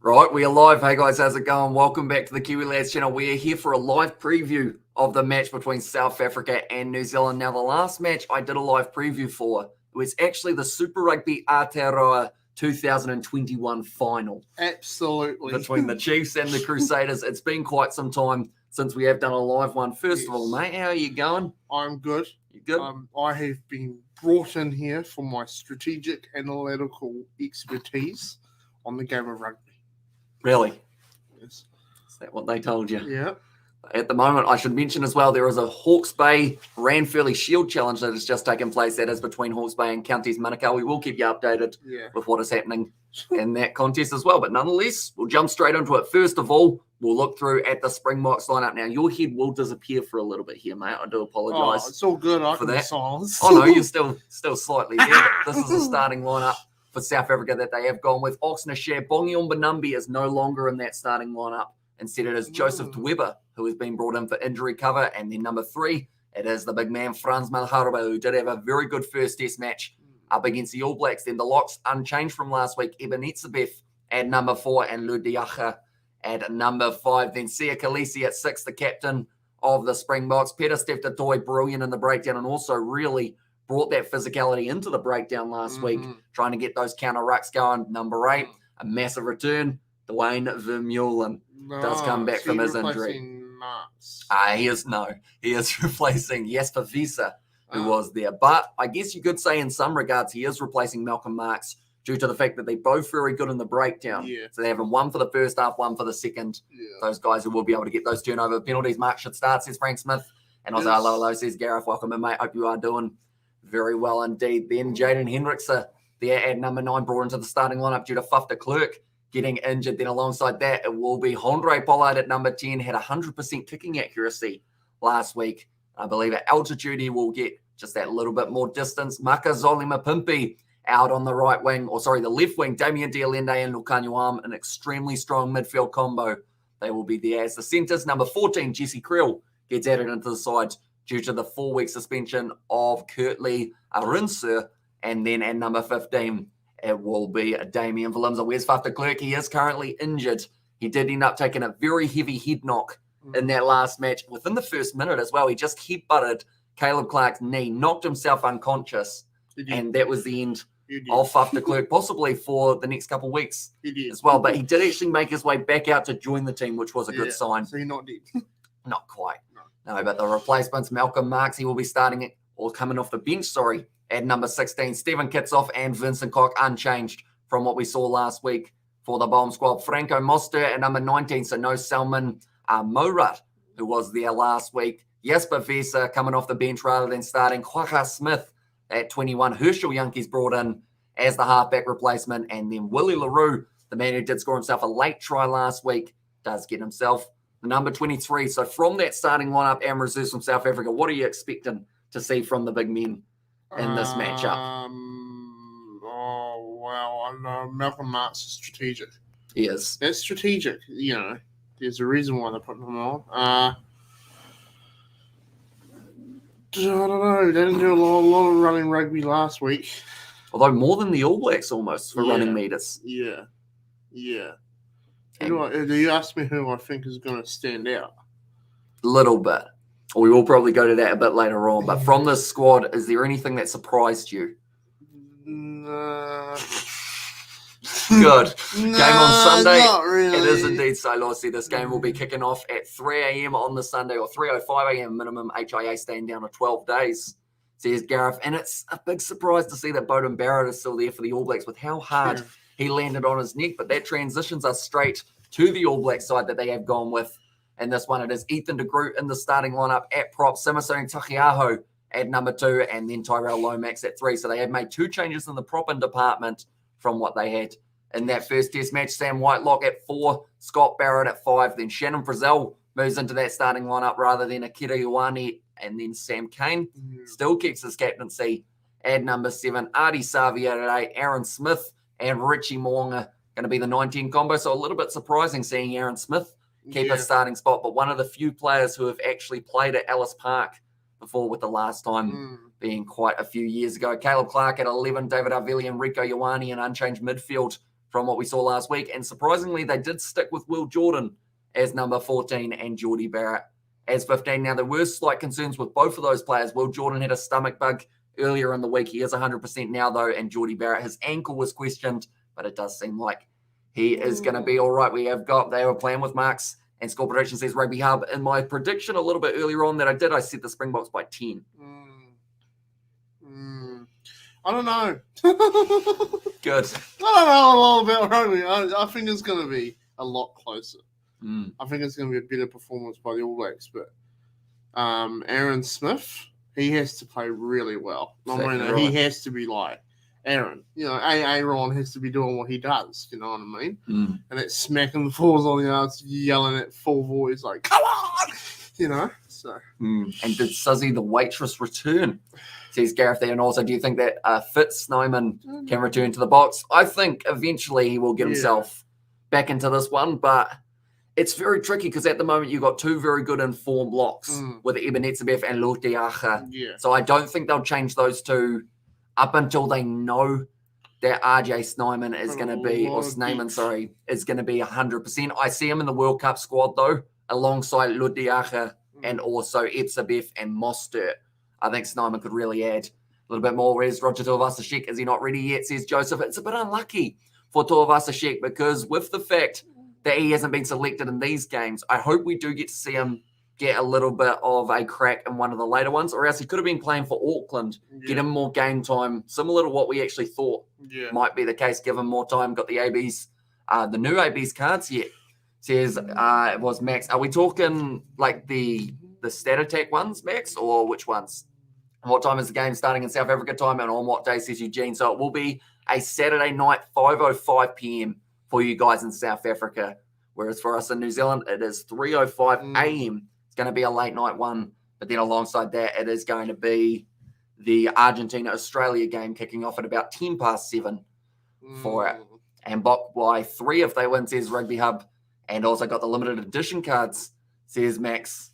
Right, we are live. Hey guys, how's it going? Welcome back to the Kiwi Lads channel. We are here for a live preview of the match between South Africa and New Zealand. Now, the last match I did a live preview for was actually the Super Rugby Aotearoa 2021 final. Absolutely. Between the Chiefs and the Crusaders. It's been quite some time since we have done a live one. First of all, mate, how are you going? I'm good. You good? I have been brought in here for my strategic analytical expertise on the game of rugby. Really? Yes. Is that what they told you? Yeah. At the moment, I should mention as well, there is a Hawke's Bay Ranfurly Shield Challenge that has just taken place. That is between Hawke's Bay and Counties Manukau. We will keep you updated with what is happening in that contest as well. But nonetheless, we'll jump straight into it. First of all, we'll look through at the Springboks lineup. Now, your head will disappear for a little bit here, mate. I do apologise. Oh, it's all good. I for can that. silence. Oh, no, you're still slightly there. This is the starting lineup for South Africa that they have gone with. Oxnashare, Bongi Umbanumbi is no longer in that starting lineup. Instead, it is Joseph Dweba, who has been brought in for injury cover. And then number 3, it is the big man, Franz Malharba, who did have a very good first test match up against the All Blacks. Then the locks unchanged from last week. Ebenetzebeth at number 4 and Ludiacha at number 5. Then Sia Khaleesi at 6, the captain of the Springboks. Peter Steph-Toy, brilliant in the breakdown and also really brought that physicality into the breakdown last week, trying to get those counter rucks going. Number 8, a massive return. Dwayne Vermeulen does come back from his injury. He is replacing Jasper Wiese, who was there. But I guess you could say in some regards he is replacing Malcolm Marx due to the fact that they're both very good in the breakdown. Yeah. So they have one for the first half, one for the second. Yeah. Those guys who will be able to get those turnover penalties. Mark should start, says Frank Smith. And also, hello, says Gareth. Welcome in, mate. Hope you are doing very well indeed. Then Jaden Hendrickse, there at number 9, brought into the starting lineup due to Faf de Klerk getting injured. Then alongside that, it will be Hondre Pollard at number 10, had 100% kicking accuracy last week. I believe at altitude, he will get just that little bit more distance. Makazole Mapimpi out on the right wing, the left wing, Damien Dialende and Lukanyuam, an extremely strong midfield combo. They will be there as the centres. Number 14, Jesse Creel, gets added into the side due to the 4-week suspension of Kurtley Arinsur. And then at number 15, it will be Damien Valimza. Where's Faf de Klerk? He is currently injured. He did end up taking a very heavy head knock in that last match. Within the first minute as well, he just head-butted Caleb Clark's knee, knocked himself unconscious, and that was the end of Faf de Klerk, possibly for the next couple of weeks as well. But he did actually make his way back out to join the team, which was a good sign. So he's not dead. Not quite. No, but the replacements, Malcolm Marx, he will be starting it, or coming off the bench, at number 16. Stephen Kitsoff and Vincent Koch unchanged from what we saw last week for the Bomb Squad. Franco Moster at number 19, so no Salman Morat, who was there last week. Jasper Wiese coming off the bench rather than starting. Quagga Smith at 21. Herschel Yankees brought in as the halfback replacement. And then Willie LaRue, the man who did score himself a late try last week, does get himself the number 23. So from that starting lineup and reserves from South Africa, what are you expecting to see from the big men in this matchup? I know Malcolm Marx is strategic. He is. That's strategic. There's a reason why they're putting him on. I don't know. They didn't do a lot of running rugby last week. Although more than the All Blacks almost for running meters. Yeah. Do you ask me who I think is going to stand out? A little bit. We will probably go to that a bit later on. But from this squad, is there anything that surprised you? Good. Game on Sunday. Not really. It is indeed so, Lossie. This game will be kicking off at 3 a.m. on the Sunday, or 3:05 a.m. minimum. HIA staying down to 12 days, says Gareth. And it's a big surprise to see that Beauden Barrett is still there for the All Blacks with how hard he landed on his neck. But that transitions us straight to the All Black side that they have gone with. And this one, it is Ethan de Groot in the starting lineup at prop, Simasoni Takiaho at number 2, and then Tyrell Lomax at 3. So they have made 2 changes in the propping department from what they had in that first test match. Sam Whitelock at 4, Scott Barrett at 5. Then Shannon Frizzell moves into that starting lineup rather than Akira Ioane. And then Sam Cane still keeps his captaincy at number 7. Artie Savia at 8, Aaron Smith and Richie Moonga going to be the 19 combo. So a little bit surprising seeing Aaron Smith keep a starting spot, but one of the few players who have actually played at Ellis Park before, with the last time being quite a few years ago. Caleb Clark at 11, David Arvili and Rico Ioane, an unchanged midfield from what we saw last week. And surprisingly, they did stick with Will Jordan as number 14 and Geordie Barrett as 15. Now, there were slight concerns with both of those players. Will Jordan had a stomach bug earlier in the week. He is 100% now, though, and Geordie Barrett, his ankle was questioned, but it does seem like he is going to be all right. They were playing with marks, and score prediction says Rugby Hub. In my prediction a little bit earlier on that I said the Springboks by 10. I don't know. Good. I don't know a lot about rugby. I think it's going to be a lot closer. I think it's going to be a better performance by the All Blacks. But Aaron Smith, he has to play really well. He has to be like Aaron. Aaron has to be doing what he does. You know what I mean? And it's smacking the balls on the arms, yelling at full voice like, come on! So. And did Suzy the waitress return? Says Gareth there. And also, do you think that Fitz Snyman can return to the box? I think eventually he will get himself back into this one, but it's very tricky because at the moment you've got two very good informed locks with Ebenetzebev and Loteaga. So I don't think they'll change those two up until they know that RJ Snyman is going to be, is going to be 100%. I see him in the World Cup squad, though, alongside Loteaga and also Ebenetzebev and Mostert. I think Snyman could really add a little bit more. Whereas Roger Tuivasa-Sheck, is he not ready yet, says Joseph. It's a bit unlucky for Tuivasa-Sheck because with the fact that he hasn't been selected in these games, I hope we do get to see him get a little bit of a crack in one of the later ones, or else he could have been playing for Auckland, get him more game time, similar to what we actually thought might be the case, give him more time, got the ABs, the new ABs cards yet. Says it was Max. Are we talking like the stat attack ones, Max, or which ones? What time is the game starting in South Africa time and on what day, says Eugene? So it will be a Saturday night, 5:05 p.m. for you guys in South Africa, whereas for us in New Zealand, it is 3:05 a.m. It's going to be a late night one, but then alongside that, it is going to be the Argentina-Australia game kicking off at about 10 past 7 for it. And Bok by 3 if they win, says Rugby Hub. And also got the limited edition cards, says Max.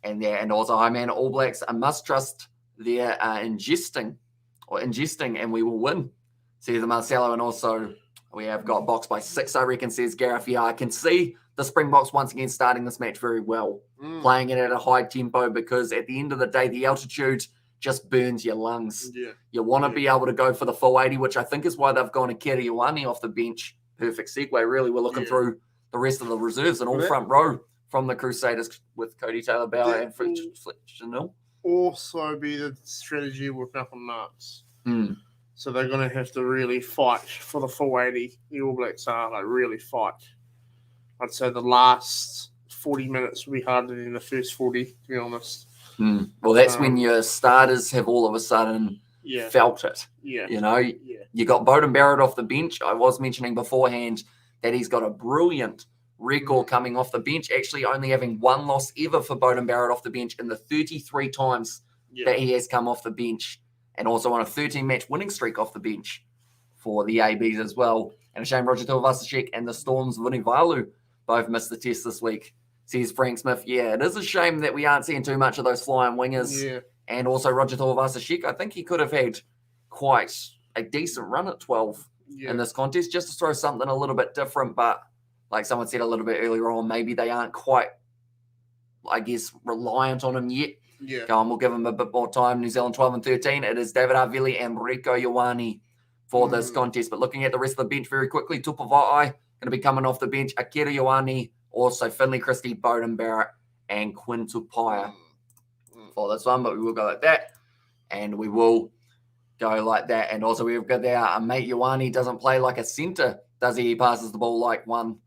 And also, hi man, All Blacks, I must trust their ingesting, and we will win, says Marcelo. And also, we have got Box by 6, I reckon, says Gareth. Yeah, I can see the Springboks once again starting this match very well, playing it at a high tempo, because at the end of the day, the altitude just burns your lungs. You want to be able to go for the full 80, which I think is why they've gone to Kere Ioane off the bench. Perfect segue, really. We're looking through the rest of the reserves and all front row from the Crusaders with Cody Taylor-Bauer and Fletcher Chanel. Also be the strategy with Malcolm Marks. So they're going to have to really fight for the full 80. The All Blacks are, really fight. I'd say the last 40 minutes will be harder than the first 40, to be honest. Well, that's when your starters have all of a sudden felt it. You got Beauden Barrett off the bench. I was mentioning beforehand that he's got a brilliant record coming off the bench, actually only having one loss ever for Beauden Barrett off the bench in the 33 times that he has come off the bench, and also on a 13-match winning streak off the bench for the ABs as well. And a shame Roger Tuivasa-Sheck and the Storm's Vunivalu both missed the test this week, says Frank Smith. Yeah, it is a shame that we aren't seeing too much of those flying wingers. And also Roger Tuivasa-Sheck, I think he could have had quite a decent run at 12 in this contest, just to throw something a little bit different. But like someone said a little bit earlier on, maybe they aren't quite, I guess, reliant on him yet. Go on, we'll give him a bit more time. New Zealand 12 and 13. It is David Arvili and Rico Ioane for this contest. But looking at the rest of the bench very quickly, Tupavai going to be coming off the bench. Akira Ioane, also Finley Christie, Beauden Barrett, and Quinn Tupaia for this one. But we will go like that, and we will go like that. And also we've got our mate Ioane doesn't play like a centre, does he? He passes the ball like one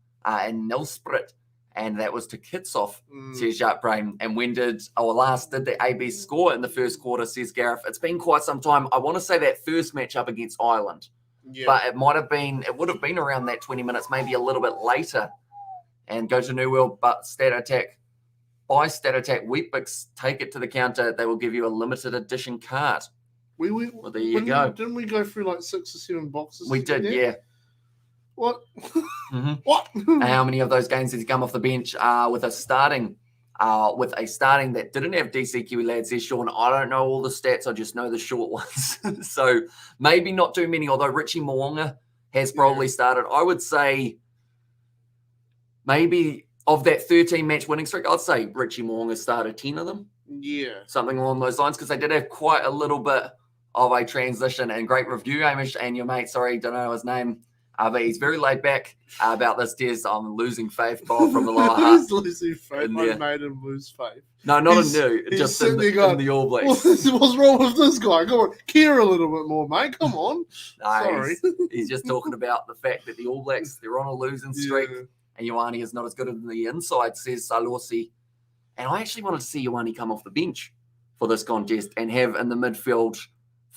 in Nelsprit. And that was to Kitsoff, says Jacques Brain. And when did the AB score in the first quarter, says Gareth? It's been quite some time. I want to say that first match up against Ireland. But it would have been around that 20 minutes, maybe a little bit later. And go to New World, but Stat Attack, Weet-Bix, take it to the counter. They will give you a limited edition card. Well, there you go. Didn't we go through like 6 or 7 boxes? We did, yeah. What? What? How many of those games did he come off the bench with a starting that didn't have DC Kiwi lads, says Sean? I don't know all the stats. I just know the short ones. So maybe not too many, although Richie Mo'unga has probably started. I would say maybe of that 13-match winning streak, I'd say Richie Mo'unga has started 10 of them. Yeah. Something along those lines, because they did have quite a little bit of a transition and great review, Hamish, and your mate, sorry, don't know his name, but he's very laid back about this. I'm losing faith, Bob, from the lower heart. He's losing faith. I made him lose faith. No, not in you, just in the All Blacks. What's wrong with this guy? Come on, care a little bit more, mate. Come on. Sorry. He's just talking about the fact that the All Blacks, they're on a losing streak, and Ioane is not as good on the inside, says Salosi. And I actually wanted to see Ioane come off the bench for this contest and have in the midfield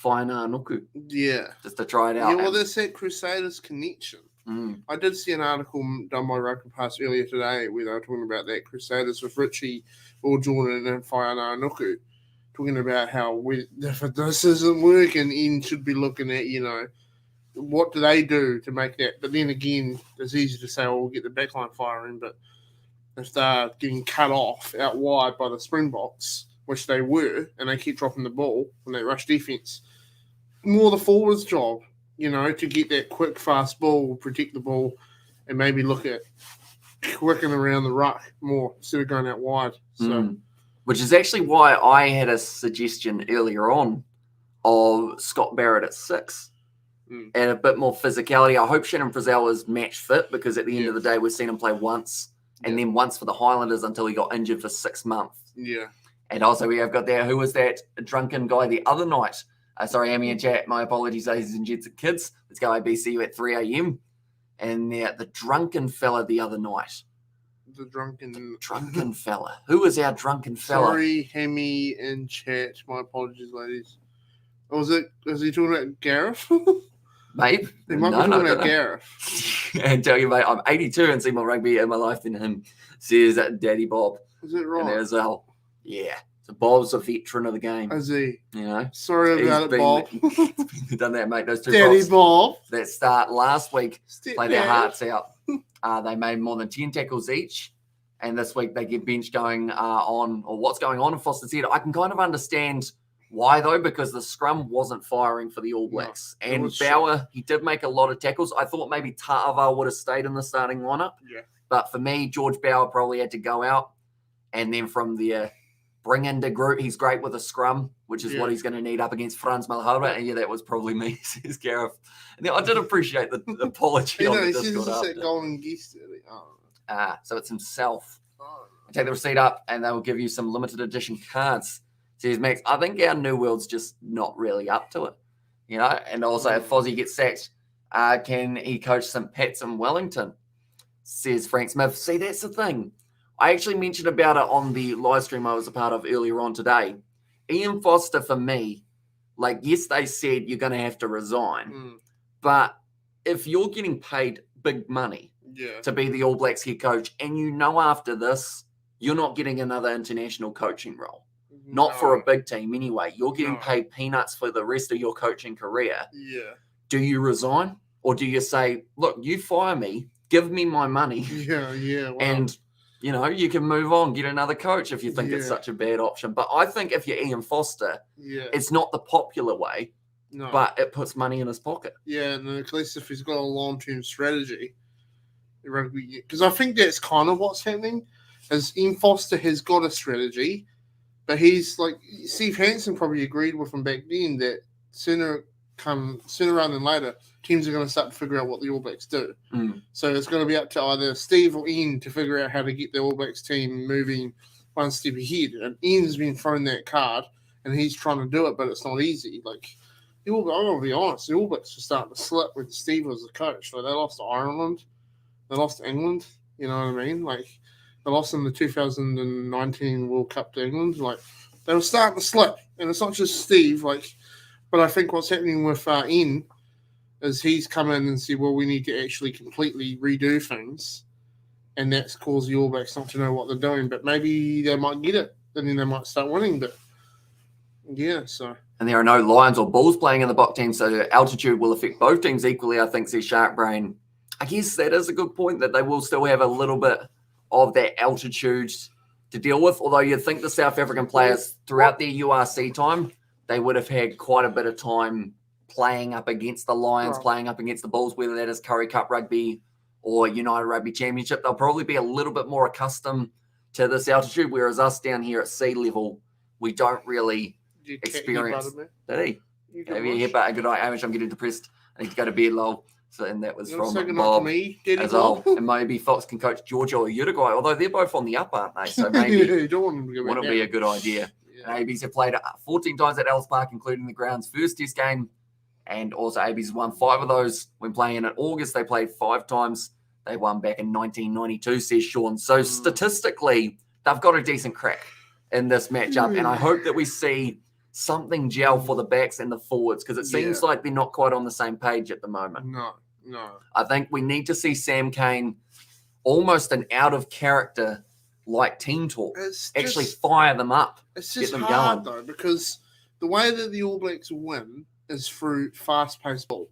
Whainga Nuku. Yeah. Just to try it out. Yeah, well, there's that Crusaders connection. I did see an article done by Rugby Pass earlier today where they were talking about that Crusaders with Richie, Will Jordan, and Whainga Nuku, talking about how if this isn't working, Ian should be looking at, what do they do to make that? But then again, it's easy to say, we'll get the backline firing, but if they're getting cut off out wide by the Springboks, which they were, and they keep dropping the ball when they rush defence, more the forwards' job, to get that quick, fast ball, protect the ball, and maybe look at working around the ruck more instead of going out wide. So, which is actually why I had a suggestion earlier on of Scott Barrett at 6 and a bit more physicality. I hope Shannon Frizzell is match fit, because at the end of the day, we've seen him play once and then once for the Highlanders until he got injured for 6 months. Yeah. And also we have got there, who was that drunken guy the other night? Sorry, Amy and chat. My apologies, ladies and gents and kids. Let's go IBCU at 3 a.m. And the drunken fella the other night. The drunken fella. Who was our drunken fella? Sorry, Hemi in chat. My apologies, ladies. Was he talking about Gareth? Maybe. He might be talking about Gareth. And tell you, mate, I'm 82 and see more rugby in my life than him, says Daddy Bob. Is it right? And as well. Yeah. So Bob's a veteran of the game. Is he? Sorry about it, Bob. He's done that, mate. Those two Daddy Bob. That start last week, play their hearts out. They made more than 10 tackles each. And this week they get bench going what's going on in Foster's head. I can kind of understand why, though, because the scrum wasn't firing for the All Blacks. No, and Bauer, he did make a lot of tackles. I thought maybe Ta'ava would have stayed in the starting lineup. Yeah. But for me, George Bauer probably had to go out. And then from there, bring in De Groot. He's great with a scrum, which is what he's going to need up against Franz Malhotra. And that was probably me, says Gareth. And I did appreciate the apology on the Discord after. That golden geese. So it's himself. Take the receipt up, and they will give you some limited edition cards. Says Max, I think our New World's just not really up to it. And also if Fozzie gets sacked, can he coach St. Pat's in Wellington? Says Frank Smith. See, that's the thing. I actually mentioned about it on the live stream I was a part of earlier on today. Ian Foster, for me, yes, they said you're going to have to resign. But if you're getting paid big money to be the All Blacks head coach, and after this, you're not getting another international coaching role. Not for a big team anyway. You're getting paid peanuts for the rest of your coaching career. Yeah. Do you resign? Or do you say, look, you fire me, give me my money. Yeah. Wow. And, you can move on, get another coach if you think it's such a bad option. But I think if you're Ian Foster, it's not the popular way, but it puts money in his pocket. Yeah, and at least if he's got a long-term strategy, because I think that's kind of what's happening, is Ian Foster has got a strategy. But he's Steve Hansen probably agreed with him back then that sooner rather than later, teams are going to start to figure out what the All Blacks do. So it's going to be up to either Steve or Ian to figure out how to get the All Blacks team moving one step ahead. And Ian's been thrown that card, and he's trying to do it, but it's not easy. I'm going to be honest, the All Blacks were starting to slip when Steve was the coach. They lost to Ireland, they lost to England. You know what I mean? They lost in the 2019 World Cup to England. They were starting to slip. And it's not just Steve. But I think what's happening with Ian is he's come in and said, well, we need to actually completely redo things. And that's caused the All Blacks not to know what they're doing. But maybe they might get it. And then they might start winning. But, so. And there are no Lions or Bulls playing in the Bok team, so altitude will affect both teams equally, I think, says Shark Brain. I guess that is a good point, that they will still have a little bit of that altitude to deal with, although you'd think the South African players throughout their URC time, they would have had quite a bit of time playing up against the Lions, playing up against the Bulls, whether that is Curry Cup Rugby or United Rugby Championship, they'll probably be a little bit more accustomed to this altitude, whereas us down here at sea level, we don't really experience. Did he? Maybe a good night, Amish. I'm getting depressed. I need to go to bed, lol. So, and that was from Bob me, as well. And maybe Fox can coach Georgia or Uruguay, although they're both on the up, aren't they? So maybe you don't want them to wouldn't be a good idea. Yeah. And ABs have played 14 times at Ellis Park, including the ground's first test game. And also ABs won 5 of those when playing in August. They played 5 times. They won back in 1992, says Sean. So statistically, they've got a decent crack in this matchup. And I hope that we see something gel for the backs and the forwards, because it seems like they're not quite on the same page at the moment. No. I think we need to see Sam Cane almost an out of character like team talk. Actually fire them up. It's just hard though, because the way that the All Blacks win is through fast-paced ball,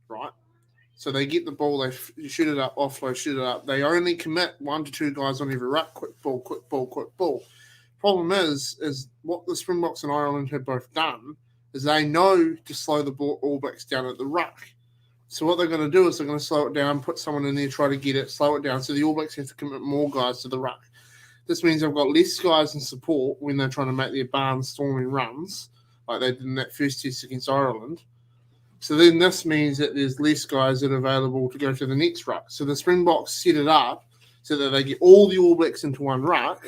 right? So they get the ball, they shoot it up, offload, shoot it up. They only commit 1 to 2 guys on every ruck. Quick ball, quick ball, quick ball. Problem is what the Springboks and Ireland have both done is they know to slow the All Blacks down at the ruck. So what they're going to do is they're going to slow it down, put someone in there, try to get it, slow it down. So the All Blacks have to commit more guys to the ruck. This means they've got less guys in support when they're trying to make their barnstorming runs, like they did in that first test against Ireland. So then this means that there's less guys that are available to go to the next ruck. So the Springboks set it up so that they get all the All Blacks into one ruck.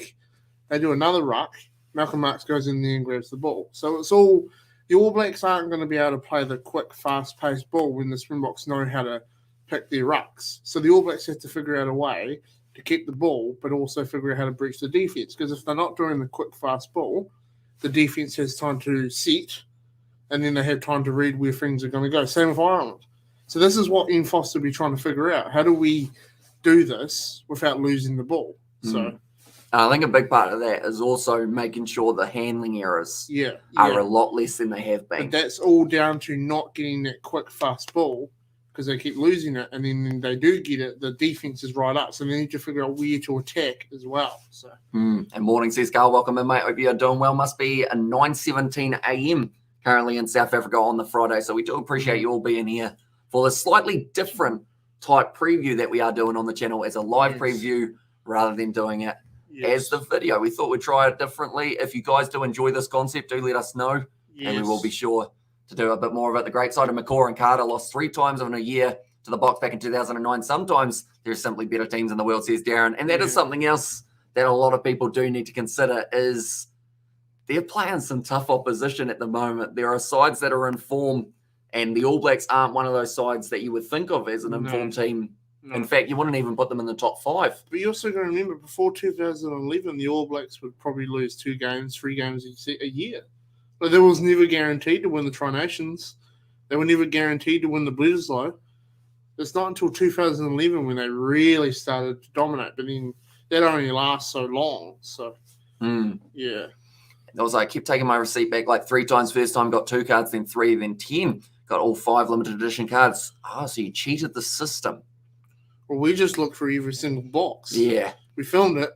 They do another ruck. Malcolm Marx goes in there and grabs the ball. So it's all – the All Blacks aren't going to be able to play the quick, fast-paced ball when the Springboks know how to pick their rucks. So the All Blacks have to figure out a way to keep the ball but also figure out how to breach the defence, because if they're not doing the quick, fast ball, the defence has time to set and then they have time to read where things are going to go. Same with Ireland. So this is what Ian Foster will be trying to figure out. How do we do this without losing the ball? So I think a big part of that is also making sure the handling errors are a lot less than they have been. But that's all down to not getting that quick, fast ball, because they keep losing it, and then they do get it, the defence is right up. So they need to figure out where to attack as well. So And morning, says Carl. Welcome in, mate. Hope you're doing well. Must be a 9:17 a.m. currently in South Africa on the Friday. So we do appreciate you all being here for this slightly different type preview that we are doing on the channel as a live preview rather than doing it as the video. We thought we'd try it differently. If you guys do enjoy this concept, do let us know, and we will be sure to do a bit more of it. The great side of McCaw and Carter lost 3 times in a year to the Box back in 2009. Sometimes there's simply better teams in the world, says Darren, and that is something else that a lot of people do need to consider is they're playing some tough opposition at the moment. There are sides that are in form, and the All Blacks aren't one of those sides that you would think of as an informed team. In fact, you wouldn't even put them in the top 5. But you also got to remember, before 2011, the All Blacks would probably lose 2 games, 3 games a year. But they was never guaranteed to win the Tri-Nations. They were never guaranteed to win the Bledisloe. It's not until 2011 when they really started to dominate. But then that only lasts so long. So, yeah. It was like, I kept taking my receipt back like 3 times. First time got 2 cards, then 3, then 10. Got all 5 limited edition cards. Oh, so you cheated the system. Well, we just looked for every single box. Yeah. We filmed it.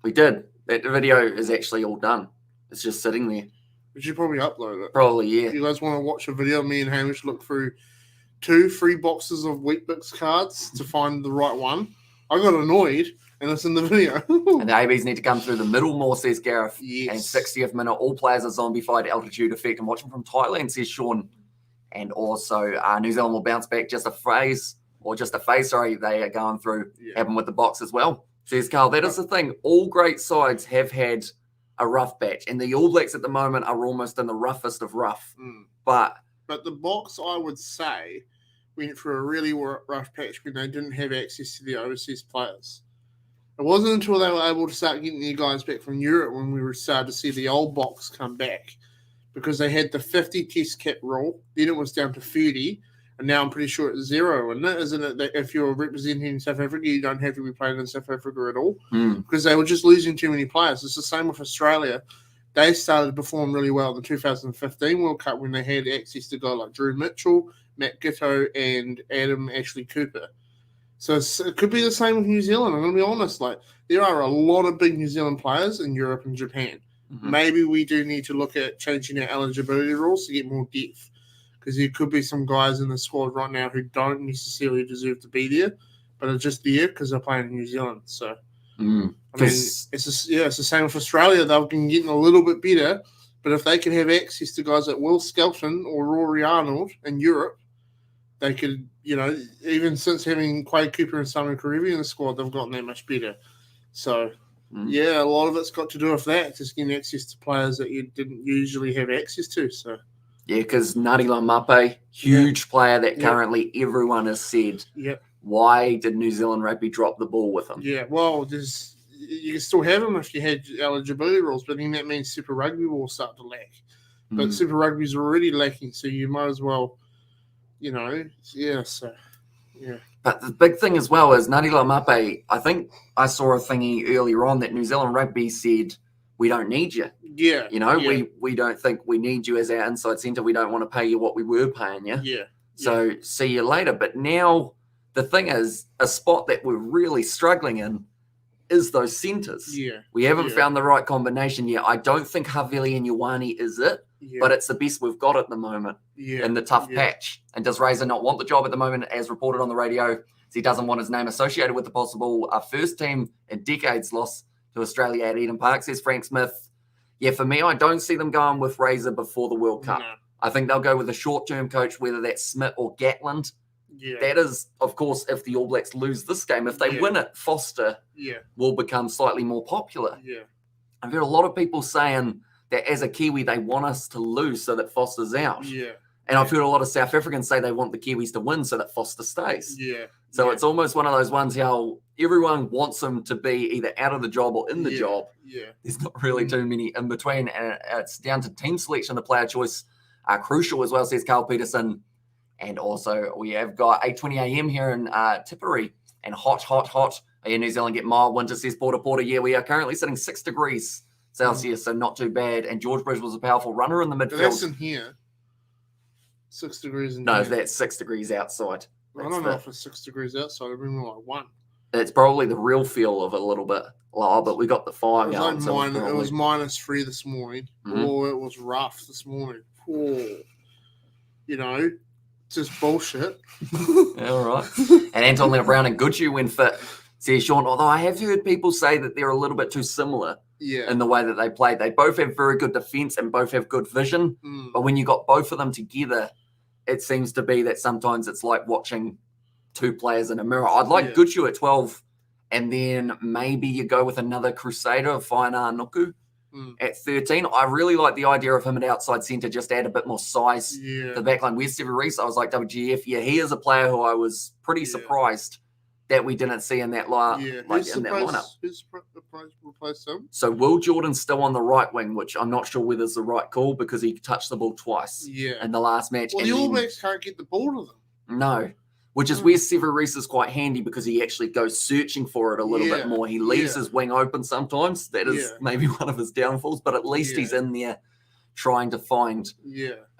We did. That video is actually all done. It's just sitting there. We should probably upload it. Probably, yeah. If you guys want to watch a video, me and Hamish look through 2-3 boxes of Wheatbix cards to find the right one. I got annoyed, and it's in the video. And the ABs need to come through the middle more, says Gareth. Yes. And 60th minute, all players are zombified altitude effect. And watching from Thailand, says Sean. And also, New Zealand will bounce back just a phase. They are going through, happen with the Box as well. Says Carl, that is the thing. All great sides have had a rough batch, and the All Blacks at the moment are almost in the roughest of rough. But the Box, I would say, went through a really rough patch when they didn't have access to the overseas players. It wasn't until they were able to start getting their guys back from Europe when we started to see the old Box come back, because they had the 50 test cap rule. Then it was down to 30. And now I'm pretty sure it's 0, isn't it? That if you're representing South Africa, you don't have to be playing in South Africa at all, because they were just losing too many players. It's the same with Australia. They started to perform really well in the 2015 World Cup when they had access to guys like Drew Mitchell, Matt Giteau, and Adam Ashley Cooper. So it could be the same with New Zealand. I'm going to be honest. Like, there are a lot of big New Zealand players in Europe and Japan. Maybe we do need to look at changing our eligibility rules to get more depth. because there could be some guys in the squad right now who don't necessarily deserve to be there, but are just there because they're playing in New Zealand. So, I mean, it's the same with Australia. They've been getting a little bit better, but if they can have access to guys like Will Skelton or Rory Arnold in Europe, they could, even since having Quade Cooper and Simon Karevi in the squad, they've gotten that much better. So, a lot of it's got to do with that, just getting access to players that you didn't usually have access to. So, yeah, because Ngāti Laumape, huge player that currently everyone has said, why did New Zealand Rugby drop the ball with him? Yeah, well, you can still have him if you had eligibility rules, but then that means Super Rugby will start to lack. But Super Rugby's already lacking, so you might as well, But the big thing as well is Ngāti Laumape, I think I saw a thingy earlier on that New Zealand Rugby said, we don't need you. Yeah. We don't think we need you as our inside centre. We don't want to pay you what we were paying you. Yeah. So see you later. But now the thing is, a spot that we're really struggling in is those centres. Yeah. We haven't found the right combination yet. I don't think Havili and Ioane is it, but it's the best we've got at the moment in the tough patch. And does Razor not want the job at the moment, as reported on the radio? He doesn't want his name associated with the possible first team in decades loss to Australia at Eden Park, says Frank Smith. Yeah, for me, I don't see them going with Razor before the World Cup. No. I think they'll go with a short-term coach, whether that's Smith or Gatland. Yeah. That is, of course, if the All Blacks lose this game. If they win it, Foster will become slightly more popular. Yeah. I've heard a lot of people saying that as a Kiwi, they want us to lose so that Foster's out. Yeah. And I've heard a lot of South Africans say they want the Kiwis to win so that Foster stays. Yeah. So it's almost one of those ones how everyone wants him to be either out of the job or in the job. Yeah. There's not really too many in between. And it's down to team selection. The player choice are crucial as well, says Carl Peterson. And also we have got 8:20 a.m. here in Tipperary. And hot. In New Zealand get mild winter, says Porter. Yeah, we are currently sitting 6 degrees Celsius, so not too bad. And George Bridge was a powerful runner in the midfield. But that's in here. 6 degrees in here. No, that's 6 degrees outside. I don't know if it's 6 degrees outside. It'd be more like 1. It's probably the real feel of it a little bit lower, but we got the fire going. It was -3 this morning. Oh, it was rough this morning. Oh, just bullshit. All right. And Anton Brown and Gucci when fit, says Sean, although I have heard people say that they're a little bit too similar in the way that they play. They both have very good defense and both have good vision. But when you got both of them together, it seems to be that sometimes it's like watching two players in a mirror. I'd like Gucci at 12, and then maybe you go with another Crusader of Whainā Nuku at 13. I really like the idea of him at outside centre, just add a bit more size to the backline. Where's Sever Reece? I was like, WGF, he is a player who I was pretty surprised that we didn't see in that lineup. Who's replaced him? So Will Jordan's still on the right wing, which I'm not sure whether it's the right call because he touched the ball twice in the last match. Well, the All Blacks can't get the ball to them. No, which is where Sever Reece is quite handy because he actually goes searching for it a little bit more. He leaves his wing open sometimes. That is maybe one of his downfalls, but at least he's in there trying to find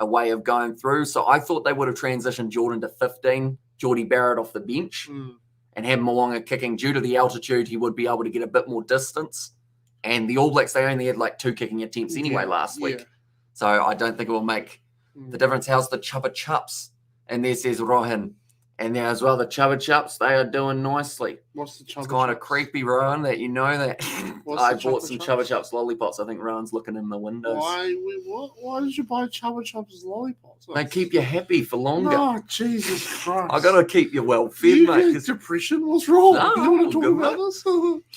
a way of going through. So I thought they would have transitioned Jordan to 15, Geordie Barrett off the bench. And have Mo'unga kicking. Due to the altitude, he would be able to get a bit more distance. And the All Blacks, they only had like 2 kicking attempts anyway last week. So I don't think it will make the difference. How's the Chubba Chups? And there says Rohan. And there as well, the Chubba Chups, they are doing nicely. What's the Chubba Chups? It's kind of creepy, Rohan, that you know that. I bought some Chubba Chups lollipops. I think Rohan's looking in the windows. Why did you buy Chubba Chups lollipops? They keep you happy for longer. Oh, Jesus Christ. I got to keep you well fed, mate. You depression? What's wrong? No, you want to talk about this?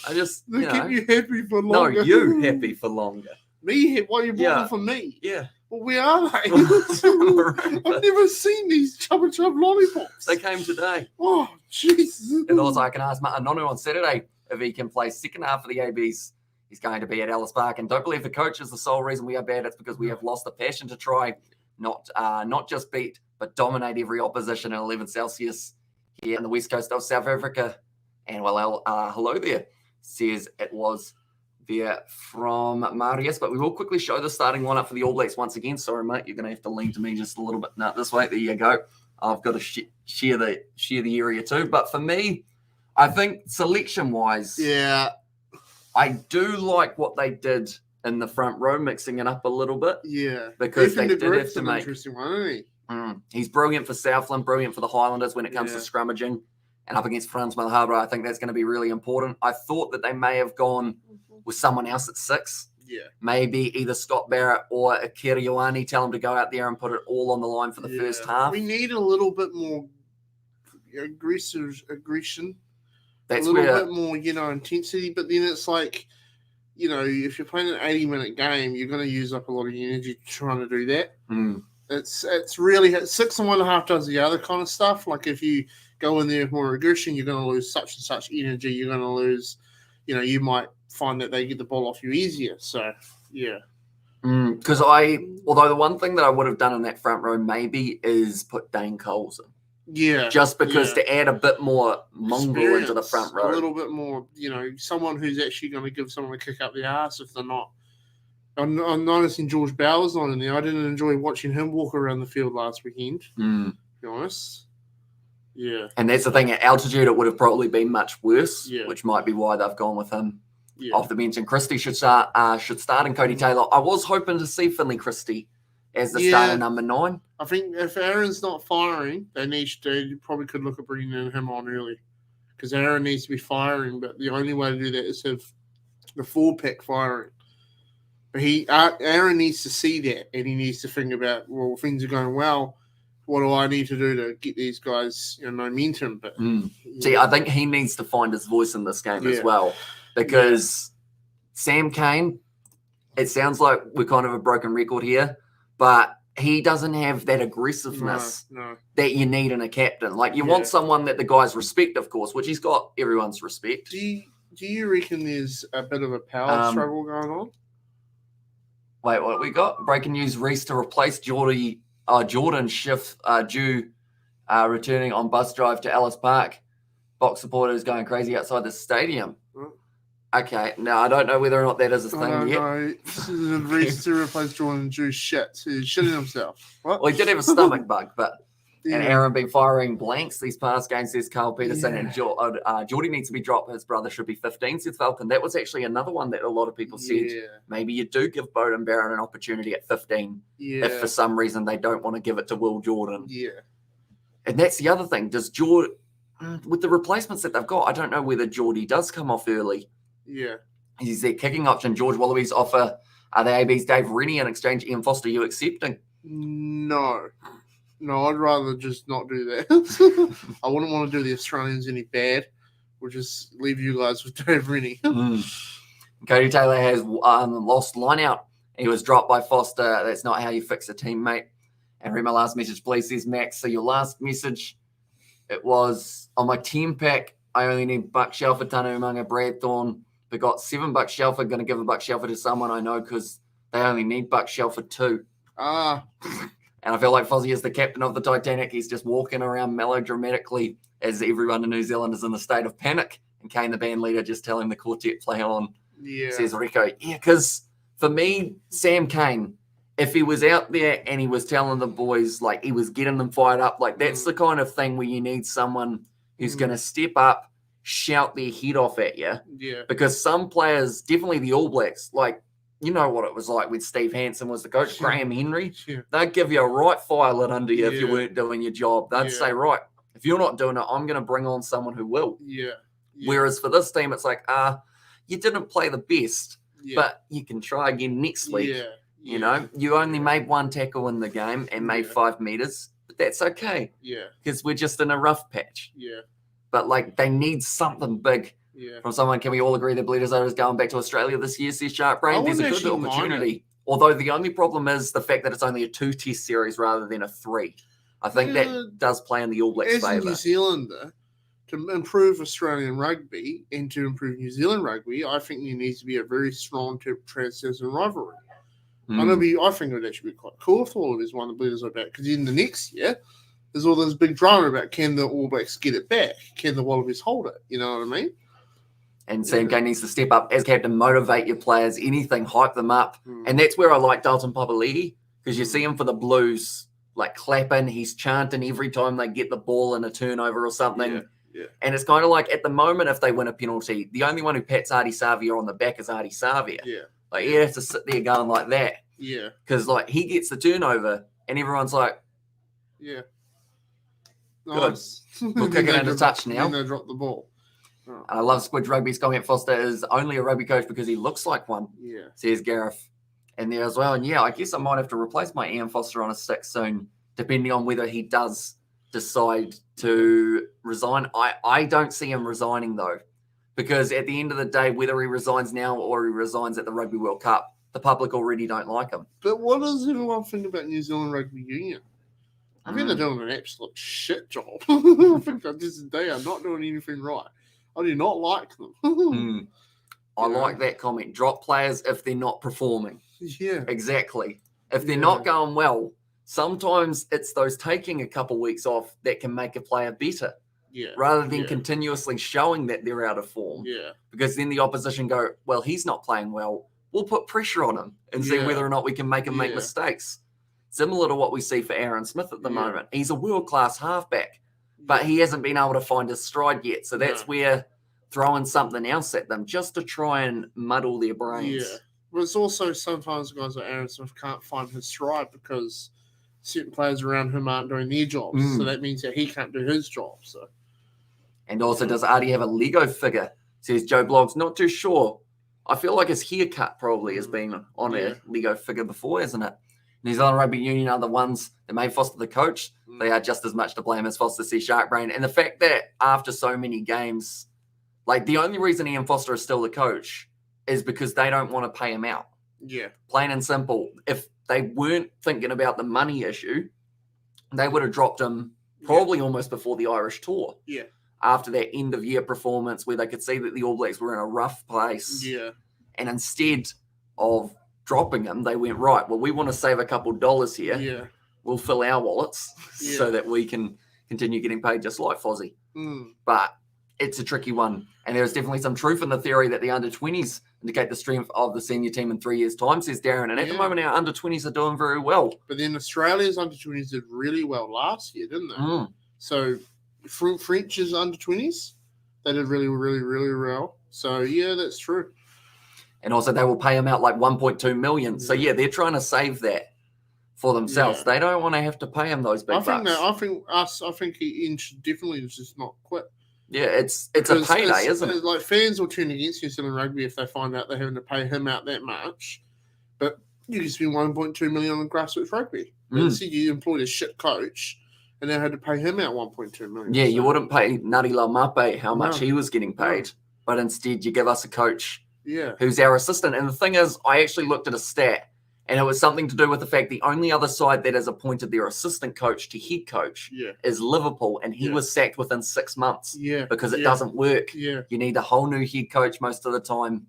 I just, They keep you happy for longer. No, you happy for longer. Me? Why are you bought them for me? Yeah. Well, where are they? I've never seen these Chubba Chup lollipops. They came today. Oh, Jesus. And also, I can ask Martin Nonu on Saturday if he can play second half of the ABs. He's going to be at Ellis Park. And don't believe the coach is the sole reason we are bad. It's because we have lost the passion to try not just beat, but dominate every opposition at 11 Celsius here on the west coast of South Africa. And hello there, says it was there from Marius, but we will quickly show the starting lineup for the All Blacks once again. Sorry, mate, you're going to have to lean to me just a little bit. No, this way. There you go. I've got to share the area too. But for me, I think selection-wise, I do like what they did in the front row, mixing it up a little bit. Yeah, because they did have to make. Interesting one, isn't he? He's brilliant for Southland, brilliant for the Highlanders when it comes to scrummaging. And up against Frans Malhabra, I think that's going to be really important. I thought that they may have gone with someone else at 6. Yeah. Maybe either Scott Barrett or Akira Ioane, tell him to go out there and put it all on the line for the first half. We need a little bit more aggression. That's a little bit more, intensity. But then it's like, if you're playing an 80-minute game, you're going to use up a lot of energy trying to do that. It's really 6 and 1.5 does the other kind of stuff. Like if you go in there with more aggression, you're going to lose such and such energy. You're going to lose, you might find that they get the ball off you easier. So, yeah. Because although the one thing that I would have done in that front row maybe is put Dane Coles in. Yeah. Just because to add a bit more mongrel into the front row. A little bit more, someone who's actually going to give someone a kick up the arse if they're not. I'm noticing George Bower's not in there. I didn't enjoy watching him walk around the field last weekend, to be honest. Yeah. And that's the thing. At altitude, it would have probably been much worse, which might be why they've gone with him off the bench. And Christie should start and Cody Taylor. I was hoping to see Finley Christie as the starter number 9. I think if Aaron's not firing, they probably could look at bringing him on early because Aaron needs to be firing, but the only way to do that is have the 4-pack firing. But Aaron needs to see that, and he needs to think about, well, things are going well. What do I need to do to get these guys momentum? But see, I think he needs to find his voice in this game as well, because Sam Cane, it sounds like we're kind of a broken record here, but he doesn't have that aggressiveness that you need in a captain. Like you want someone that the guys respect, of course, which he's got everyone's respect. Do you reckon there's a bit of a power struggle going on? Wait, what we got? Breaking news: Reece to replace Jordan Schiff due returning on bus drive to Ellis Park. Box supporters going crazy outside the stadium. Okay, now I don't know whether or not that is a thing yet. No, Reece to replace Jordan Jew shit. He's shitting himself. What? Well, he did have a stomach bug, but and Aaron been firing blanks these past games, says Carl Peterson. And Geordie needs to be dropped. His brother should be 15, says Falcon. That was actually another one that a lot of people said. Maybe you do give Bowden Barron an opportunity at 15 if for some reason they don't want to give it to Will Jordan. Yeah. And that's the other thing. Does with the replacements that they've got, I don't know whether Geordie does come off early. Yeah. Is their kicking option George Wallabies offer the AB's Dave Rennie in exchange Ian Foster? You accepting? No, I'd rather just not do that. I wouldn't want to do the Australians any bad. We'll just leave you guys with Dave Rennie. Cody Taylor has lost line out. He was dropped by Foster. That's not how you fix a teammate. And read my last message, please, says Max. So your last message, it was on my team pack. I only need Buck Shelford, Tanu Umaga, Brad Thorne. They got 7 Buck Shelford. Going to give a Buck Shelford to someone I know because they only need Buck Shelford too. And I feel like Fozzie is the captain of the Titanic. He's just walking around melodramatically as everyone in New Zealand is in a state of panic. And Kane, the band leader, just telling the quartet play on. Yeah. Says Rico. Yeah, because for me, Sam Cane, if he was out there and he was telling the boys, like he was getting them fired up, like that's the kind of thing where you need someone who's going to step up, shout their head off at you. Yeah. Because some players, definitely the All Blacks, like, you know what it was like when Steve Hansen was the coach, Graham Henry. They'd give you a right fire lit under you if you weren't doing your job. They'd say, right, if you're not doing it, I'm going to bring on someone who will. Whereas for this team, it's like, you didn't play the best, but you can try again next week. You know, you only made 1 tackle in the game and made 5 meters, but that's okay. Because we're just in a rough patch. But, like, they need something big from someone. Can we all agree that Bledisloe is going back to Australia this year, says Sharp Brain? There's a good opportunity. Although the only problem is the fact that it's only a 2-test series rather than a 3. I think that does play in the All Blacks' favour. As a New Zealander, to improve Australian rugby and to improve New Zealand rugby, I think there needs to be a very strong trans-Tasman rivalry. I think it would actually be quite cool if all of us won the Bledisloe back, because in the next year, there's all this big drama about can the All Blacks get it back? Can the Wallabies hold it? You know what I mean? And Sam Cane needs to step up as captain, motivate your players, anything, hype them up. And that's where I like Dalton Papali'i, because you see him for the Blues, like clapping, he's chanting every time they get the ball in a turnover or something. And it's kind of like at the moment, if they win a penalty, the only one who pats Artie Savia on the back is Artie Savia. Like, you have to sit there going like that. Because, like, he gets the turnover and everyone's like, Yeah. Good. Nice. We'll kick it into touch now. Then they drop the ball. And I love Squidge Rugby. Scott Foster is only a rugby coach because he looks like one. Yeah. Says Gareth. And there as well. And yeah, I guess I might have to replace my Ian Foster on a stick soon, depending on whether he does decide to resign. I don't see him resigning though, because at the end of the day, whether he resigns now or he resigns at the Rugby World Cup, the public already don't like him. But what does everyone think about New Zealand Rugby Union? I think they're doing an absolute shit job. I think they are not doing anything right. I do not like them. I like that comment. Drop players if they're not performing. Yeah. Exactly. If they're not going well, sometimes it's those taking a couple weeks off that can make a player better. Yeah. Rather than continuously showing that they're out of form. Yeah. Because then the opposition go, well, he's not playing well. We'll put pressure on him and see whether or not we can make him make mistakes. Similar to what we see for Aaron Smith at the moment. He's a world-class halfback, but he hasn't been able to find his stride yet. So that's where throwing something else at them just to try and muddle their brains. Yeah. But it's also sometimes guys like Aaron Smith can't find his stride because certain players around him aren't doing their jobs. So that means that he can't do his job. So. And also, does Artie have a Lego figure? Says Joe Blogs, not too sure. I feel like his haircut probably has been on a Lego figure before, hasn't it? New Zealand Rugby Union are the ones that made Foster the coach. They are just as much to blame as Foster says Sharkbrain. And the fact that after so many games, like the only reason Ian Foster is still the coach is because they don't want to pay him out. Yeah. Plain and simple. If they weren't thinking about the money issue, they would have dropped him probably almost before the Irish tour. Yeah. After that end-of-year performance where they could see that the All Blacks were in a rough place. Yeah. And instead of dropping him, they went, right, well, we want to save a couple dollars here. Yeah. We'll fill our wallets so that we can continue getting paid just like Fozzie. But it's a tricky one. And there's definitely some truth in the theory that the under-20s indicate the strength of the senior team in 3 years' time, says Darren. And at the moment, our under-20s are doing very well. But then Australia's under-20s did really well last year, didn't they? So French's under-20s, they did really, really, really well. So, yeah, that's true. And also they will pay him out like 1.2 million. So, they're trying to save that for themselves. They don't want to have to pay him those big bucks. I think he should definitely just not quit. Yeah, it's a payday, isn't it? Like fans will turn against New Zealand Rugby if they find out they're having to pay him out that much. But you can spend 1.2 million on grassroots rugby. Instead, you employed a shit coach and now had to pay him out 1.2 million. Yeah, you wouldn't pay Nari Laumape how much he was getting paid, but instead you give us a coach who's our assistant. And the thing is, I actually looked at a stat, and it was something to do with the fact the only other side that has appointed their assistant coach to head coach is Liverpool, and he was sacked within 6 months because it doesn't work. You need a whole new head coach most of the time.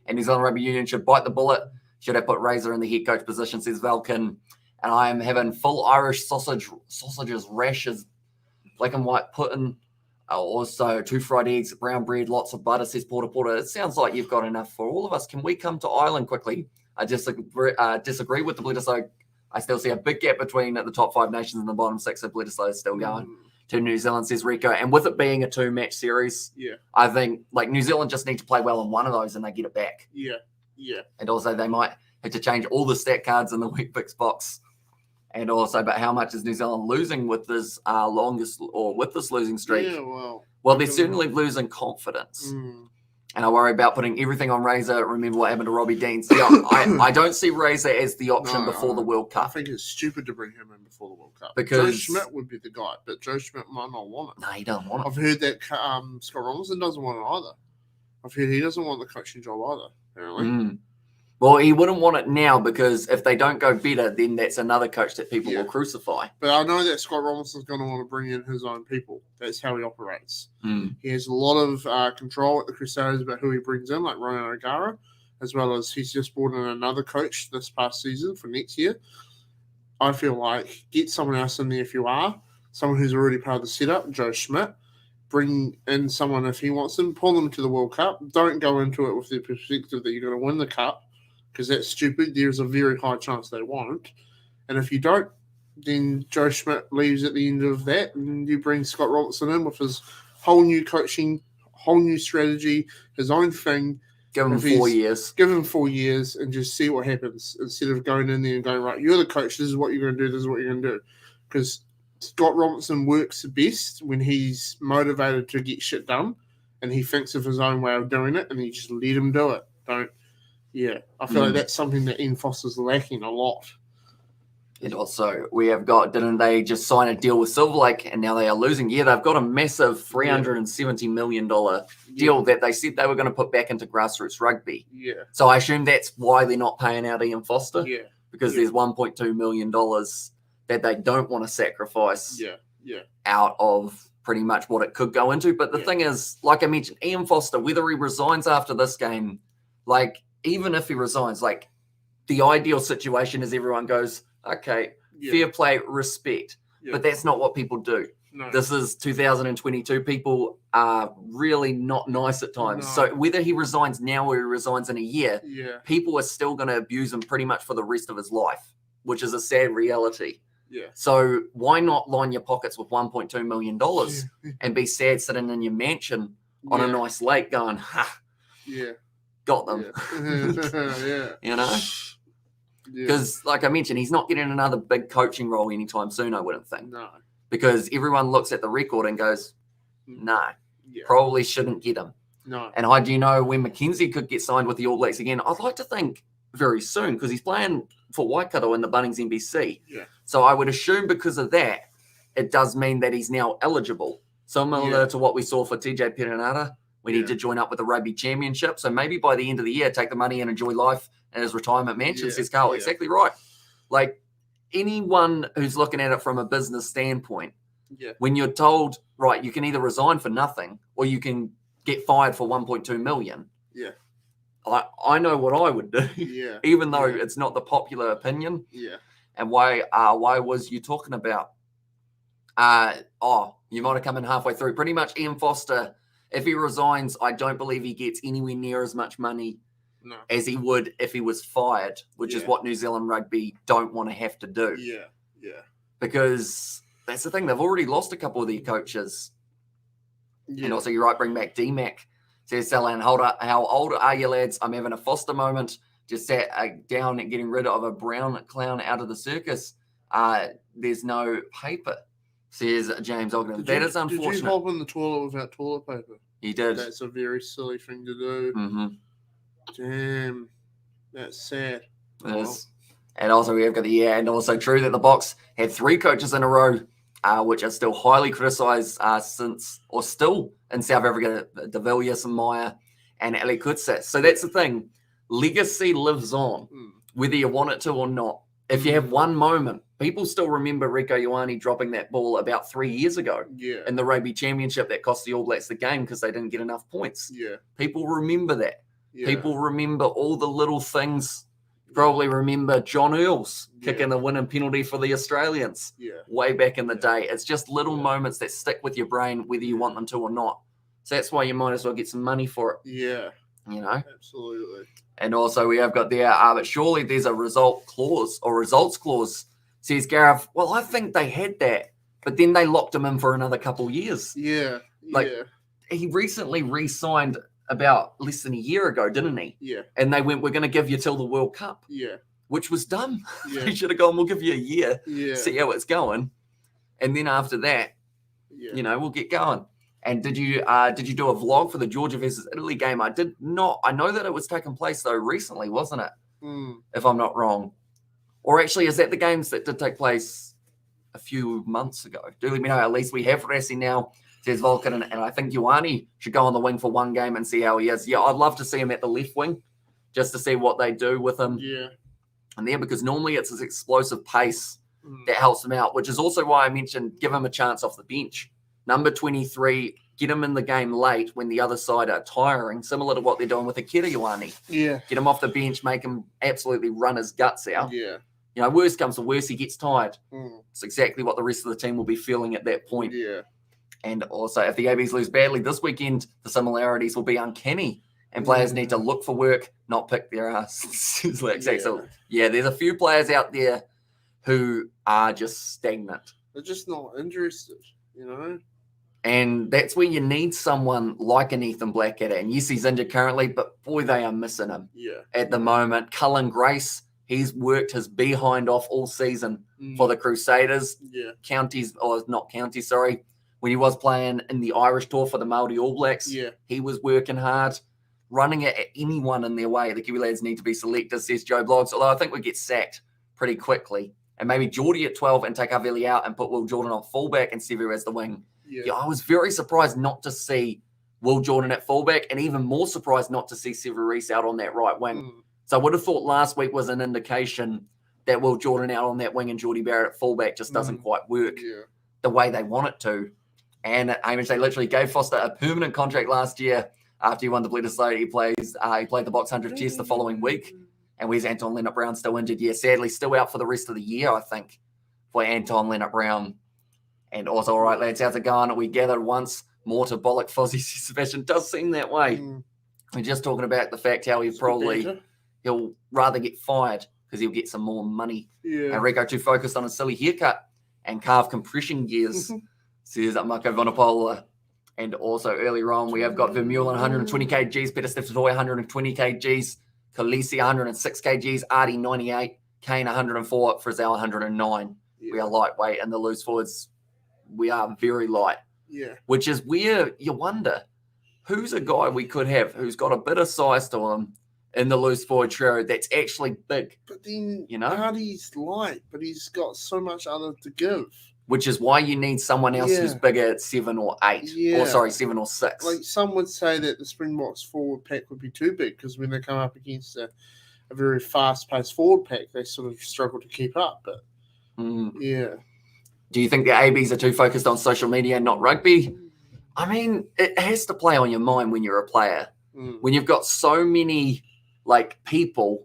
And New Zealand Rugby Union should bite the bullet. Should have put Razor in the head coach position, says Valkin. And I am having full Irish sausages, rashers, black and white pudding, also 2 fried eggs, brown bread, lots of butter, says Porter Porter. It sounds like you've got enough for all of us. Can we come to Ireland quickly? I disagree with the Bledisloe. I still see a big gap between the top 5 nations and the bottom 6. So Bledisloe is still going to New Zealand, says Rico. And with it being a 2-match series, I think like New Zealand just need to play well in one of those and they get it back. Yeah. And also they might have to change all the stat cards in the week fix box. And also, but how much is New Zealand losing with this losing streak? Yeah, well, they're certainly losing confidence. And I worry about putting everything on Razor. Remember what happened to Robbie Dean. So I don't see Razor as the option before the World Cup. I think it's stupid to bring him in before the World Cup. Because Joe Schmidt would be the guy, but Joe Schmidt might not want it. No, he doesn't want it. I've heard that Scott Robinson doesn't want it either. I've heard he doesn't want the coaching job either, apparently. Well, he wouldn't want it now because if they don't go better, then that's another coach that people will crucify. But I know that Scott Robinson's going to want to bring in his own people. That's how he operates. He has a lot of control at the Crusaders about who he brings in, like Ronan O'Gara, as well as he's just brought in another coach this past season for next year. I feel like get someone else in there if you are, someone who's already part of the setup, Joe Schmidt. Bring in someone if he wants them, pull them to the World Cup. Don't go into it with the perspective that you're going to win the Cup, because that's stupid. There's a very high chance they won't. And if you don't, then Joe Schmidt leaves at the end of that, and you bring Scott Robertson in with his whole new coaching, whole new strategy, his own thing. Give him 4 years. Give him 4 years and just see what happens instead of going in there and going, right, you're the coach, this is what you're going to do, this is what you're going to do. Because Scott Robertson works the best when he's motivated to get shit done and he thinks of his own way of doing it and you just let him do it. I feel like that's something that Ian Foster's lacking a lot. And also, we have got, didn't they just sign a deal with Silver Lake and now they are losing? Yeah, they've got a massive $370 million deal that they said they were going to put back into grassroots rugby. Yeah. So I assume that's why they're not paying out Ian Foster. Yeah. Because there's $1.2 million that they don't want to sacrifice out of pretty much what it could go into. But the thing is, like I mentioned, Ian Foster, whether he resigns after this game, like even if he resigns, like the ideal situation is everyone goes, okay, fair play, respect. But that's not what people do. No. This is 2022. People are really not nice at times. No. So whether he resigns now or he resigns in a year, people are still going to abuse him pretty much for the rest of his life, which is a sad reality. Yeah. So why not line your pockets with $1.2 million and be sad sitting in your mansion on a nice lake going, ha, got them. You know? Because, like I mentioned, he's not getting another big coaching role anytime soon, I wouldn't think. No. Because everyone looks at the record and goes, no, probably shouldn't get him. No. And how do you know when Mackenzie could get signed with the All Blacks again? I'd like to think very soon because he's playing for Waikato in the Bunnings NBC. Yeah. So I would assume because of that, it does mean that he's now eligible. Similar to what we saw for TJ Perenara when he did join up with the Rugby Championship. So maybe by the end of the year, take the money and enjoy life in his retirement mansion, says Carl. Exactly right. Like anyone who's looking at it from a business standpoint, when you're told, right, you can either resign for nothing or you can get fired for 1.2 million. Yeah. I know what I would do, even though it's not the popular opinion. Yeah. And why was you talking about? You might have come in halfway through. Pretty much Ian Foster, if he resigns, I don't believe he gets anywhere near as much money as he would if he was fired, which is what New Zealand Rugby don't want to have to do. Yeah, yeah. Because that's the thing. They've already lost a couple of their coaches. Yeah. And also, you're right, bring back D-Mac. Says Salan, how old are you, lads? I'm having a Foster moment. Just sat down and getting rid of a brown clown out of the circus. There's no paper, says James Ogden. That is unfortunate. Did you hop in the toilet without toilet paper? He did. That's a very silly thing to do. Mm-hmm. Damn. That's sad. It is. And also, we have got and also true that the Boks had 3 coaches in a row, which are still highly criticised still in South Africa, De Villiers and Meyer and Ali Kutsa. So that's the thing. Legacy lives on, whether you want it to or not. If you have one moment, people still remember Rieko Ioane dropping that ball about 3 years ago in the Rugby Championship that cost the All Blacks the game because they didn't get enough points. Yeah. People remember that. Yeah. People remember all the little things. Probably remember John Earls kicking the winning penalty for the Australians way back in the day. It's just little moments that stick with your brain, whether you want them to or not. So that's why you might as well get some money for it. Yeah. You know? Absolutely. And also we have got there, but surely there's a results clause, says Gareth. Well, I think they had that, but then they locked him in for another couple of years. Yeah. He recently re-signed about less than a year ago, didn't he? Yeah. And they went, we're going to give you till the World Cup. Yeah. Which was dumb. Yeah. They should have gone, we'll give you a year, see how it's going. And then after that, we'll get going. And did you do a vlog for the Georgia versus Italy game? I did not. I know that it was taking place, though, recently, wasn't it? If I'm not wrong. Or actually, is that the games that did take place a few months ago? Do let me know. At least we have Rassi now, says Vulcan, and I think Ioane should go on the wing for one game and see how he is. Yeah, I'd love to see him at the left wing just to see what they do with him. Yeah. And there, because normally it's his explosive pace that helps him out, which is also why I mentioned give him a chance off the bench. Number 23, get him in the game late when the other side are tiring, similar to what they're doing with Akira Ioane. Yeah. Get him off the bench, make him absolutely run his guts out. Yeah. Worst comes to worst, he gets tired. It's exactly what the rest of the team will be feeling at that point. Yeah. And also, if the ABs lose badly this weekend, the similarities will be uncanny. And players need to look for work, not pick their ass. So, there's a few players out there who are just stagnant. They're just not interested, And that's where you need someone like an Ethan Blackadder. And yes, he's injured currently, but boy, they are missing him at the moment. Cullen Grace, He's worked his behind off all season for the Crusaders. Yeah. When he was playing in the Irish tour for the Māori All Blacks, he was working hard, running it at anyone in their way. The Kiwi lads need to be selectors, says Joe Bloggs, although I think we get sacked pretty quickly. And maybe Geordie at 12 and take Havili out and put Will Jordan on fullback and Sevu as the wing. Yeah, I was very surprised not to see Will Jordan at fullback, and even more surprised not to see Sevu Reece out on that right wing. So I would have thought last week was an indication that Will Jordan out on that wing and Geordie Barrett at fullback just doesn't quite work the way they want it to. And Hamish, they literally gave Foster a permanent contract last year after he won the Bledisloe. He played the Box 100 Chess the following week. And where's Anton Leonard-Brown still injured? Yeah, sadly, still out for the rest of the year, I think, for Anton Leonard-Brown. And also, all right, lads, how's it going? We gathered once more to bollock Fozzie. Sebastian does seem that way. We're just talking about the fact how he'll rather get fired because he'll get some more money. And Rico too focused on a silly haircut and calf compression gears, says Marco Vonapola. And also earlier on, we have got Vermeulen 120 kgs, Peter Steptoe 120 kgs, Khaleesi 106 kgs, Artie 98, Kane 104, Frizzell 109. We are lightweight, and the loose forwards, we are very light. Which is where you wonder, who's a guy we could have who's got a bit of size to him in the loose forward trio that's actually big. But then, Artie's light, but he's got so much other to give. Which is why you need someone else who's bigger at 7 or 8. 7 or 6. Like, some would say that the Springboks forward pack would be too big because when they come up against a very fast-paced forward pack, they sort of struggle to keep up. But, Do you think the ABs are too focused on social media and not rugby? I mean, it has to play on your mind when you're a player. When you've got so many, people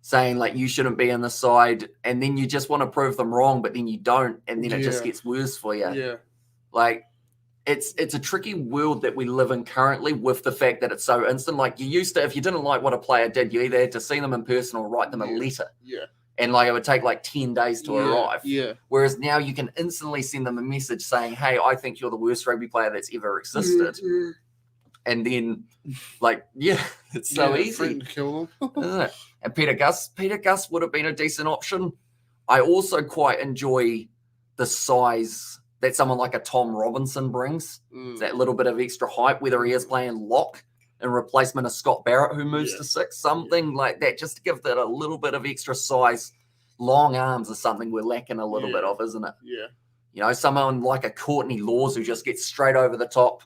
saying, you shouldn't be on the side, and then you just want to prove them wrong, but then you don't, and then it just gets worse for you. It's a tricky world that we live in currently with the fact that it's so instant. You used to, if you didn't like what a player did, you either had to see them in person or write them a letter. And it would take 10 days to arrive. Whereas now you can instantly send them a message saying, hey, I think you're the worst rugby player that's ever existed. And then, it's so easy. To kill them. And Peter Gus would have been a decent option. I also quite enjoy the size that someone like a Tom Robinson brings. That little bit of extra height, whether he is playing lock in replacement of Scott Barrett, who moves to 6, something like that, just to give that a little bit of extra size. Long arms is something we're lacking a little bit of, isn't it? Someone like a Courtney Laws who just gets straight over the top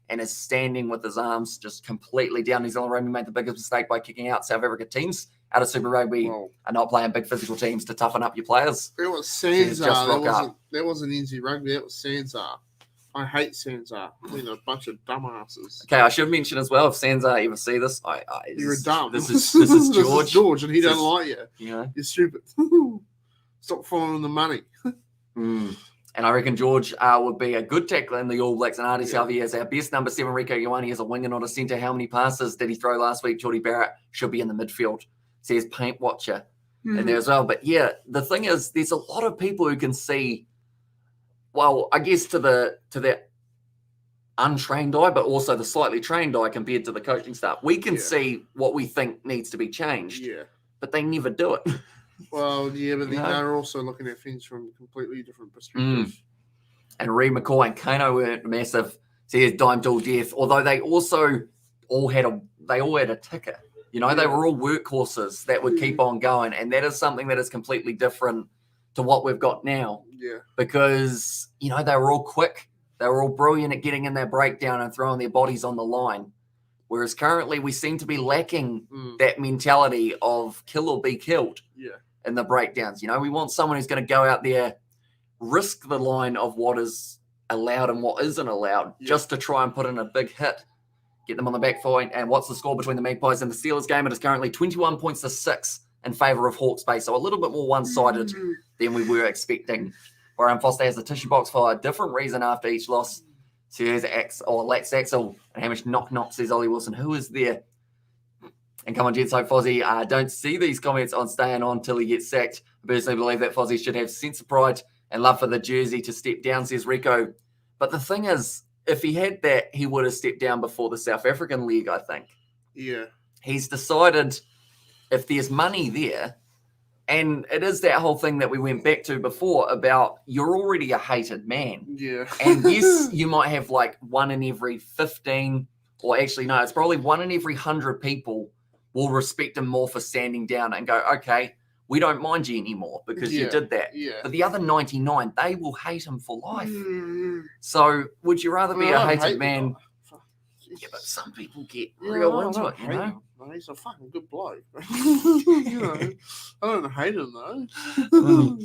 and is standing with his arms just completely down. New Zealand Rugby made the biggest mistake by kicking out South Africa teams out of Super Rugby and not playing big physical teams to toughen up your players. It was Sanzar. That wasn't NZ Rugby. That was Sanzar. I hate Sanzar. A bunch of dumbasses. Okay, I should mention as well, if Sanzar ever see this, you're a dumb. This is George. This is George, and he doesn't like you. You're stupid. Stop following the money. And I reckon George would be a good tackler in the All Blacks, and Artie Salvi as our best number 7. Rico Ioane as a winger, not a centre. How many passes did he throw last week? Geordie Barrett should be in the midfield. Says Paint Watcher in there as well. But the thing is, there's a lot of people who can see, well, I guess to the untrained eye, but also the slightly trained eye compared to the coaching staff. We can see what we think needs to be changed, but they never do it. Well, but they're also looking at things from a completely different perspective. And Reed McCaw and Kano weren't massive. Says Dime Dual Death, although they also all had a ticker. They were all workhorses that would keep on going, and that is something that is completely different to what we've got now. Because they were all quick, they were all brilliant at getting in their breakdown and throwing their bodies on the line. Whereas currently we seem to be lacking that mentality of kill or be killed in the breakdowns. We want someone who's going to go out there, risk the line of what is allowed and what isn't allowed, just to try and put in a big hit, get them on the back foot. And what's the score between the Magpies and the Steelers game? It is currently 21 points to 6 in favour of Hawke's Bay. So a little bit more one-sided than we were expecting. Brian Foster has the tissue box for a different reason after each loss. Says Lex Axel and Hamish knock says Ollie Wilson. Who is there? And come on, Jets, hope Fozzie don't see these comments on staying on till he gets sacked. I personally believe that Fozzie should have sense of pride and love for the jersey to step down, says Rico. But the thing is, if he had that, he would have stepped down before the South African League, I think. He's decided if there's money there, And it is that whole thing that we went back to before about you're already a hated man. Yeah. And yes, you might have like 1 in every 15, or actually, no, it's probably 1 in every 100 people will respect him more for standing down and go, okay, we don't mind you anymore because you did that. Yeah. But the other 99, they will hate him for life. So would you rather be a hated man? Yeah, but some people get real into it, you know? Him. He's a fucking good bloke. You know, I don't hate him though.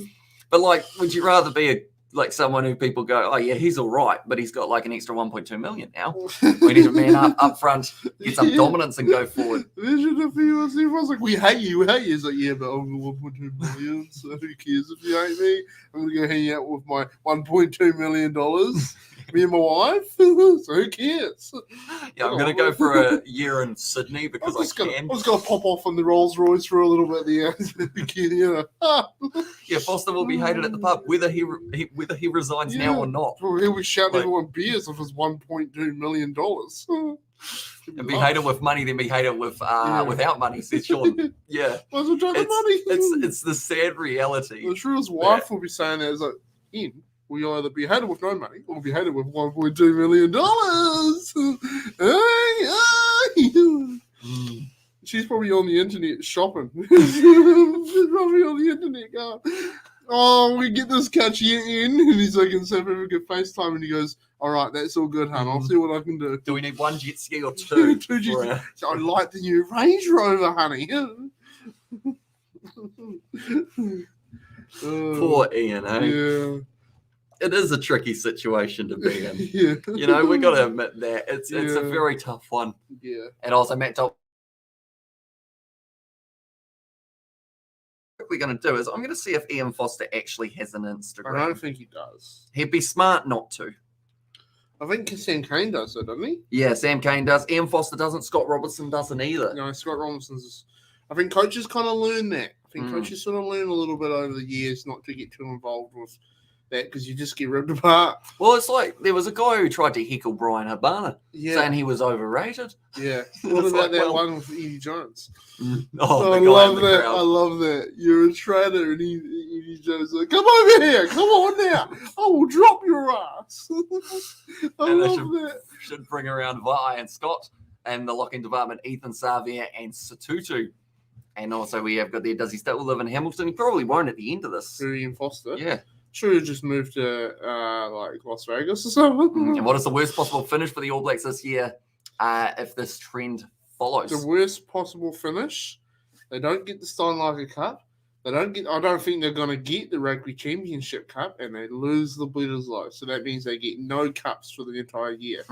But like, would you rather be someone who people go, oh yeah, he's all right, but he's got like an extra 1.2 million now. We need a man up front, get some dominance and go forward. Imagine if he was like, we hate you. He's like, yeah, but I'm got 1.2 million, so who cares if you hate me? I'm gonna go hang out with my $1.2 million. Me and my wife, so who cares? Yeah, I'm going to go for a year in Sydney because I can. I was going to pop off on the Rolls Royce for a little bit at the end. You know. Yeah, Foster will be hated at the pub, whether he resigns now or not. Well, he'll be shouting everyone beers of his $1.2 million. And be hated with money, then be hated with without money, said Sean. Yeah. Might as well try the money. It's the sad reality. I'm sure his wife will be saying that. It's like, we either be hated with no money or be hated with $1.2 million. She's probably on the internet shopping. She's probably on the internet going, oh, we get this catchy in. And he's like in South Africa FaceTime and he goes, all right, that's all good, hon. I'll see what I can do. Do we need 1 jet ski or 2? 2 jet skis. I like the new Range Rover, honey. Poor Ian, eh? Yeah. It is a tricky situation to be in. Yeah. You know, we got to admit that. It's a very tough one. Yeah. And also, Matt told what we're going to do is I'm going to see if Ian Foster actually has an Instagram. I don't think he does. He'd be smart not to. I think Sam Cane does it, doesn't he? Yeah, Sam Cane does. Ian Foster doesn't. Scott Robertson doesn't either. No, Scott Robinson's. I think coaches kind of learn that. I think coaches sort of learn a little bit over the years not to get too involved with that because you just get ripped apart. Well, it's like there was a guy who tried to heckle Brian Habana, saying he was overrated. Yeah. What about that one with Eddie Jones? Oh, I love that. I love that. You're a traitor, and Eddie Jones is like, come over here. Come on now. I will drop your ass. I love that. Should bring around Vi and Scott and the locking department, Ethan Savia and Satutu. And also we have got there, does he still live in Hamilton? He probably won't at the end of this. Ian Foster? Yeah. Sure, he just moved to like Las Vegas or something. And what is the worst possible finish for the All Blacks this year if this trend follows? The worst possible finish. They don't get the Steinlager Cup. I don't think they're going to get the Rugby Championship Cup, and they lose the Bledisloe. So that means they get no cups for the entire year.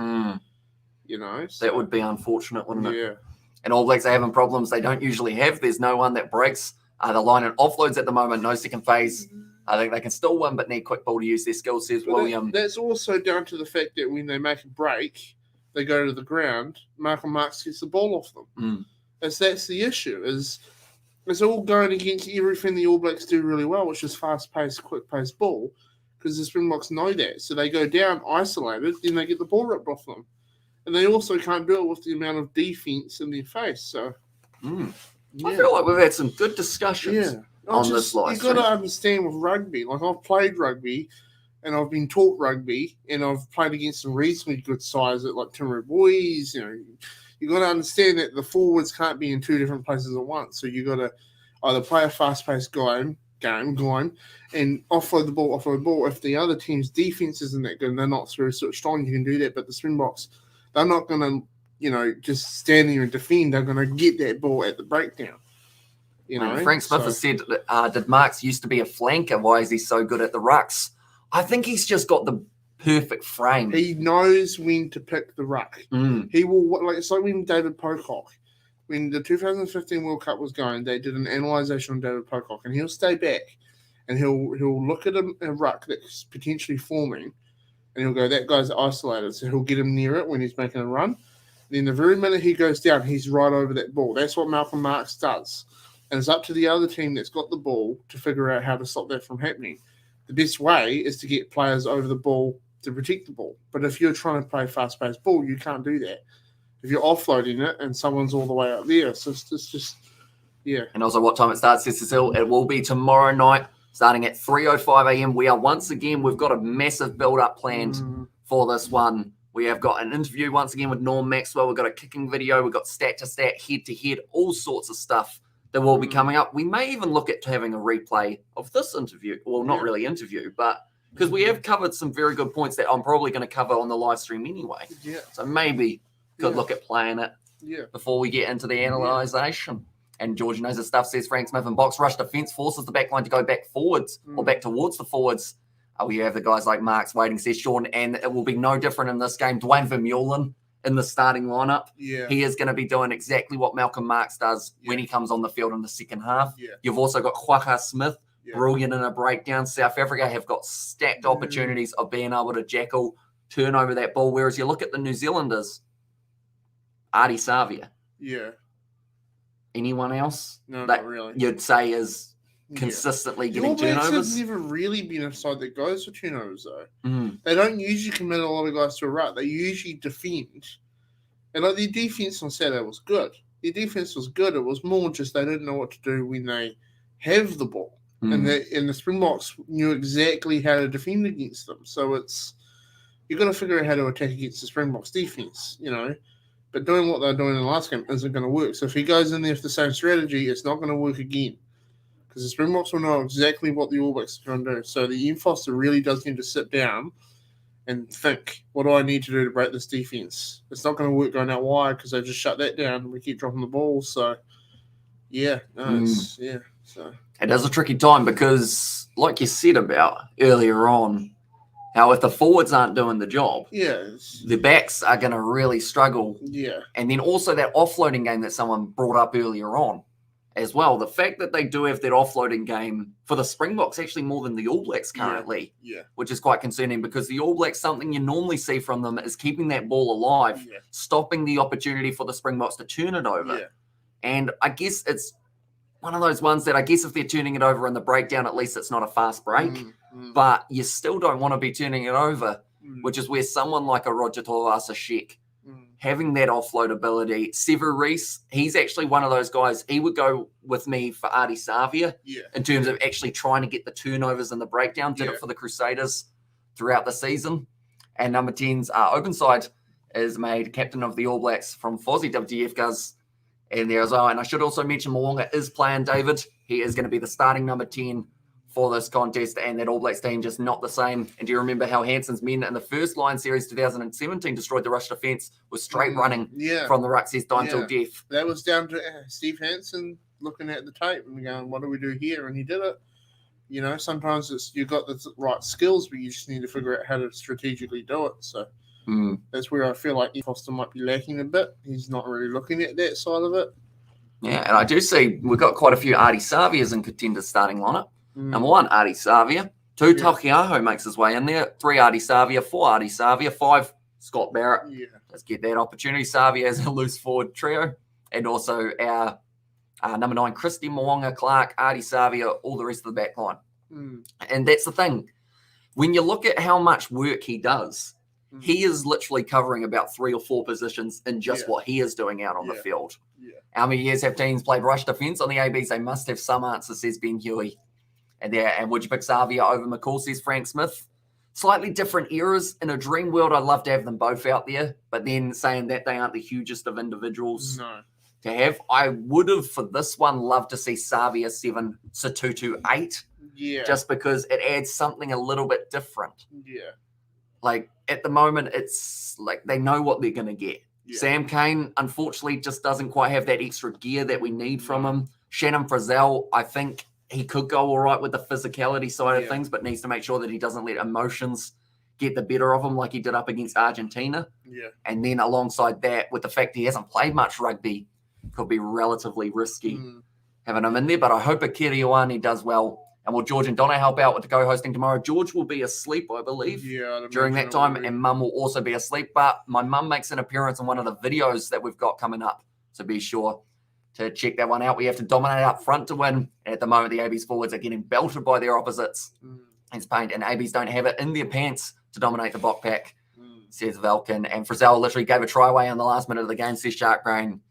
You know? So, that would be unfortunate, wouldn't it? Yeah. And All Blacks are having problems they don't usually have. There's no one that breaks the line and offloads at the moment. No second phase. I think they can still win, but need quick ball to use their skills, says William. That's also down to the fact that when they make a break, they go to the ground, Malcolm Marx gets the ball off them. That's the issue. It's all going against everything the All Blacks do really well, which is fast-paced, quick-paced ball, because the Springboks know that. So they go down isolated, then they get the ball ripped off them. And they also can't do it with the amount of defense in their face. So, I feel like we've had some good discussions on this live stream. You've got to understand with rugby. Like, I've played rugby, and I've been taught rugby, and I've played against some reasonably good sides like Timbro Boys. You know, you got to understand that the forwards can't be in 2 different places at once. So you got to either play a fast-paced game, and offload the ball. If the other team's defense isn't that good and they're not very strong, you can do that. But the Springboks, they're not going to, just stand there and defend. They're going to get that ball at the breakdown. Frank Smith has said, did Marx used to be a flanker? Why is he so good at the rucks? I think he's just got the perfect frame. He knows when to pick the ruck. He will, it's like when David Pocock, when the 2015 World Cup was going, they did an analysation on David Pocock, and he'll stay back and he'll look at a ruck that's potentially forming, and he'll go, that guy's isolated, so he'll get him near it when he's making a run. Then the very minute he goes down, he's right over that ball. That's what Malcolm Marx does. And it's up to the other team that's got the ball to figure out how to stop that from happening. The best way is to get players over the ball to protect the ball. But if you're trying to play fast-paced ball, you can't do that. If you're offloading it and someone's all the way up there, it's just Yeah. And also what time it starts, Cecil. It will be tomorrow night, starting at 3:05 a.m. We've got a massive build-up planned for this one. We have got an interview once again with Norm Maxwell. We've got a kicking video. We've got stat-to-stat, head-to-head, all sorts of stuff that will be coming up. We may even look at having a replay of this interview. Well, not really interview, but because we have covered some very good points that I'm probably going to cover on the live stream anyway. Yeah. So maybe could look at playing it before we get into the analysation. And George knows his stuff, says Frank Smith. And box rush defence forces the back line to go back forwards or back towards the forwards. We have the guys like Mark's waiting, says Sean, and it will be no different in this game. Dwayne Vermeulen in the starting lineup. Yeah. He is going to be doing exactly what Malcolm Marks does when he comes on the field in the second half. Yeah. You've also got Kwaka Smith, brilliant in a breakdown. South Africa have got stacked opportunities of being able to jackal, turn over that ball. Whereas you look at the New Zealanders, Ardie Savia. Yeah. Anyone else? No, that not really. You'd say is consistently getting turnovers. Have never really been a side that goes for turnovers, though. They don't usually commit a lot of guys to a rut. They usually defend. And like their defense on Saturday was good. Their defense was good. It was more just they didn't know what to do when they have the ball. And the Springboks knew exactly how to defend against them. So you've got to figure out how to attack against the Springboks defense, But doing what they're doing in the last game isn't going to work. So if he goes in there with the same strategy, it's not going to work again. Because the Springboks will know exactly what the All Blacks are going to do. So the Ian Foster really does need to sit down and think, what do I need to do to break this defense? It's not going to work going out wide because they just shut that down and we keep dropping the ball. So, So it is a tricky time because, like you said about earlier on, how if the forwards aren't doing the job, the backs are going to really struggle. Yeah. And then also that offloading game that someone brought up earlier on as well. The fact that they do have that offloading game for the Springboks actually more than the All Blacks currently, which is quite concerning because the All Blacks, something you normally see from them is keeping that ball alive, stopping the opportunity for the Springboks to turn it over. Yeah. And I guess it's one of those ones that I guess if they're turning it over in the breakdown, at least it's not a fast break. But you still don't want to be turning it over, which is where someone like a Roger Tuivasa-Sheck, having that offload ability. Sever Reece, he's actually one of those guys. He would go with me for Ardie Savia in terms of actually trying to get the turnovers in the breakdown. Did it for the Crusaders throughout the season. And number 10's Openside is made captain of the All Blacks from Fozzie WTF Guz in there as well. And I should also mention Mo'unga is playing David. He is going to be the starting number 10 for this contest, and that All Blacks team just not the same. And do you remember how Hanson's men in the first line series 2017 destroyed the rush defence with straight running from the ruck, says Dime Till Death. That was down to Steve Hansen looking at the tape and going, what do we do here? And he did it. Sometimes you've got the right skills, but you just need to figure out how to strategically do it. So that's where I feel like Foster might be lacking a bit. He's not really looking at that side of it. Yeah, and I do see we've got quite a few Ardie Savias in contenders starting lineup. Number 1, Ardie Savia. 2, Taukei'aho makes his way in there. 3, Ardie Savia. 4, Ardie Savia. 5, Scott Barrett. Let's get that opportunity. Savia as a loose forward trio. And also our number 9, Christy Mo'unga, Clark, Ardie Savia, all the rest of the back line. And that's the thing. When you look at how much work he does, he is literally covering about 3 or 4 positions in just what he is doing out on the field. How many years have teams played rush defence on the ABs? They must have some answer, says Ben Huey. And would you pick Savia over McCall, says Frank Smith? Slightly different eras. In a dream world, I'd love to have them both out there. But then saying that they aren't the hugest of individuals to have. I would have, for this one, loved to see Savia 7, Satutu 8. Just because it adds something a little bit different. Like, at the moment, it's like they know what they're going to get. Sam Cane, unfortunately, just doesn't quite have that extra gear that we need from him. Shannon Frizzell, I think he could go all right with the physicality side of things, but needs to make sure that he doesn't let emotions get the better of him like he did up against Argentina. And then alongside that, with the fact he hasn't played much rugby, could be relatively risky having him in there. But I hope Akira Ioane does well. And will George and Donna help out with the co-hosting tomorrow? George will be asleep, I believe, during that time, and Mum will also be asleep. But my mum makes an appearance in one of the videos that we've got coming up, so be sure to check that one out. We have to dominate up front to win. And at the moment, the AB's forwards are getting belted by their opposites. It's paint, and ABs don't have it in their pants to dominate the Bok pack, says Velkin. And Frizzell literally gave a try away on the last minute of the game, says Shark Brain.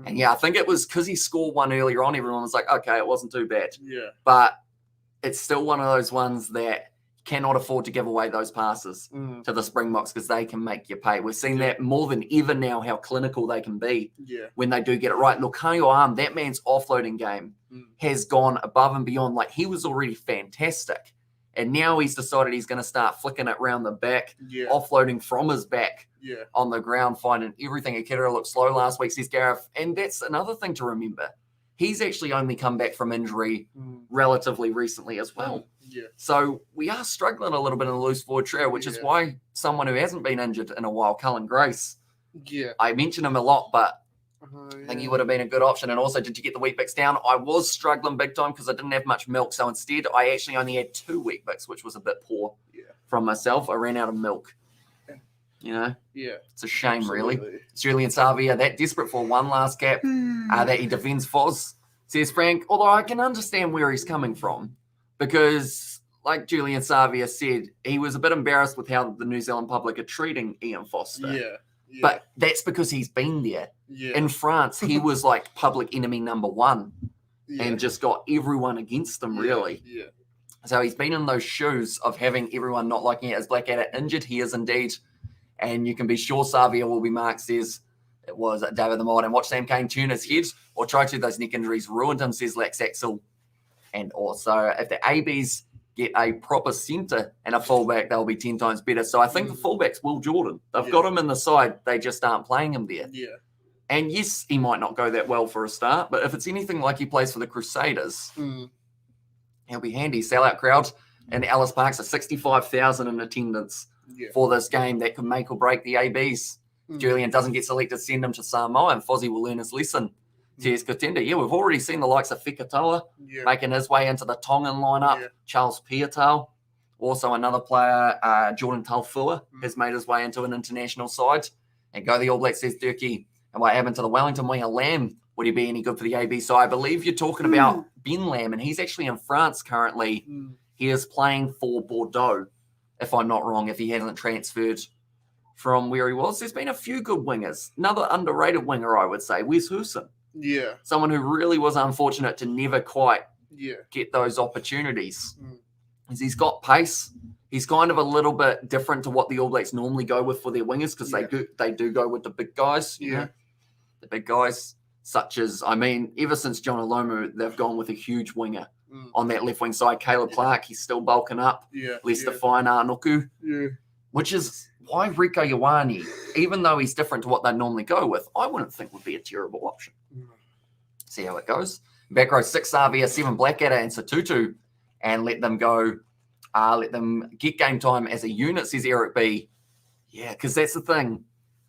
And I think it was because he scored one earlier on, everyone was like, okay, it wasn't too bad. Yeah. But it's still one of those ones that cannot afford to give away those passes to the Springboks because they can make you pay. We've seen that more than ever now, how clinical they can be when they do get it right. Look, Kaio Arm, that man's offloading game has gone above and beyond. Like, he was already fantastic. And now he's decided he's going to start flicking it around the back, offloading from his back on the ground, finding everything. Akira looked slow last week, says Gareth. And that's another thing to remember. He's actually only come back from injury relatively recently as well. So we are struggling a little bit in the loose forward trio, which is why someone who hasn't been injured in a while, Cullen Grace, I mention him a lot, but I think he would have been a good option. And also, did you get the wheat bix down? I was struggling big time because I didn't have much milk. So instead, I actually only had 2 wheat bix, which was a bit poor from myself. I ran out of milk. You know? Yeah. It's a shame, really. Julian Savia, that desperate for one last cap that he defends Foz, says Frank, although I can understand where he's coming from because, like Julian Savia said, he was a bit embarrassed with how the New Zealand public are treating Ian Foster. Yeah. But that's because he's been there. In France, he was like public enemy number one and just got everyone against him, really. So he's been in those shoes of having everyone not liking it as Blackadder injured. He is indeed. And you can be sure Savia will be marked, says it was David the Mod. And watch Sam Kane turn his head or try to. Those neck injuries ruined him, says Lex Axel. And also, if the ABs get a proper centre and a fullback, they'll be 10 times better. So I think the fullback's Will Jordan. They've got him in the side. They just aren't playing him there. And yes, he might not go that well for a start, but if it's anything like he plays for the Crusaders, he'll be handy. Sellout crowd in Ellis Park, so 65,000 in attendance for this game. That could make or break the ABs. Julian doesn't get selected, send him to Samoa, and Fozzie will learn his lesson. Says Contender. We've already seen the likes of Fekatoa making his way into the Tongan lineup. Charles Piatal, also another player, Jordan Taufua, has made his way into an international side. And go the All Blacks, says Durkee. And what happened to the Wellington winger Lamb? Would he be any good for the AB? So I believe you're talking about Ben Lamb, and he's actually in France currently. He is playing for Bordeaux, if I'm not wrong, if he hasn't transferred from where he was. There's been a few good wingers. Another underrated winger, I would say, Wes Hewson. Someone who really was unfortunate to never quite get those opportunities. He's got pace. He's kind of a little bit different to what the All Blacks normally go with for their wingers because they do go with the big guys. You know? The big guys, such as, ever since John Alomu, they've gone with a huge winger on that left wing side. Caleb Clark, he's still bulking up. Lester Fainanuku, which is why Rieko Ioane, even though he's different to what they normally go with, I wouldn't think would be a terrible option. See how it goes. Back row 6 Savia, 7 Blackadder and Satutu, and let them go. Let them get game time as a unit, says Eric B. Yeah, because that's the thing.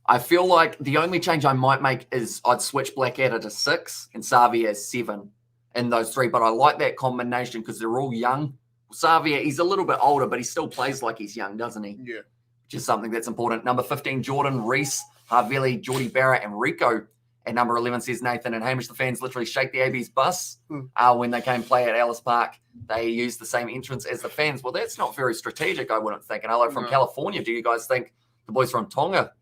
I feel like the only change I might make is I'd switch Blackadder to 6 and Savia as 7 in those 3. But I like that combination because they're all young. Savia, he's a little bit older, but he still plays like he's young, doesn't he? Which is something that's important. Number 15, Jordan, Reese, Harveli, Geordie Barrett, and Rico. And number 11 says Nathan and Hamish. The fans literally shake the AB's bus when they came play at Ellis Park. They use the same entrance as the fans. Well, that's not very strategic, I wouldn't think. And hello from California. Do you guys think the boys from Tonga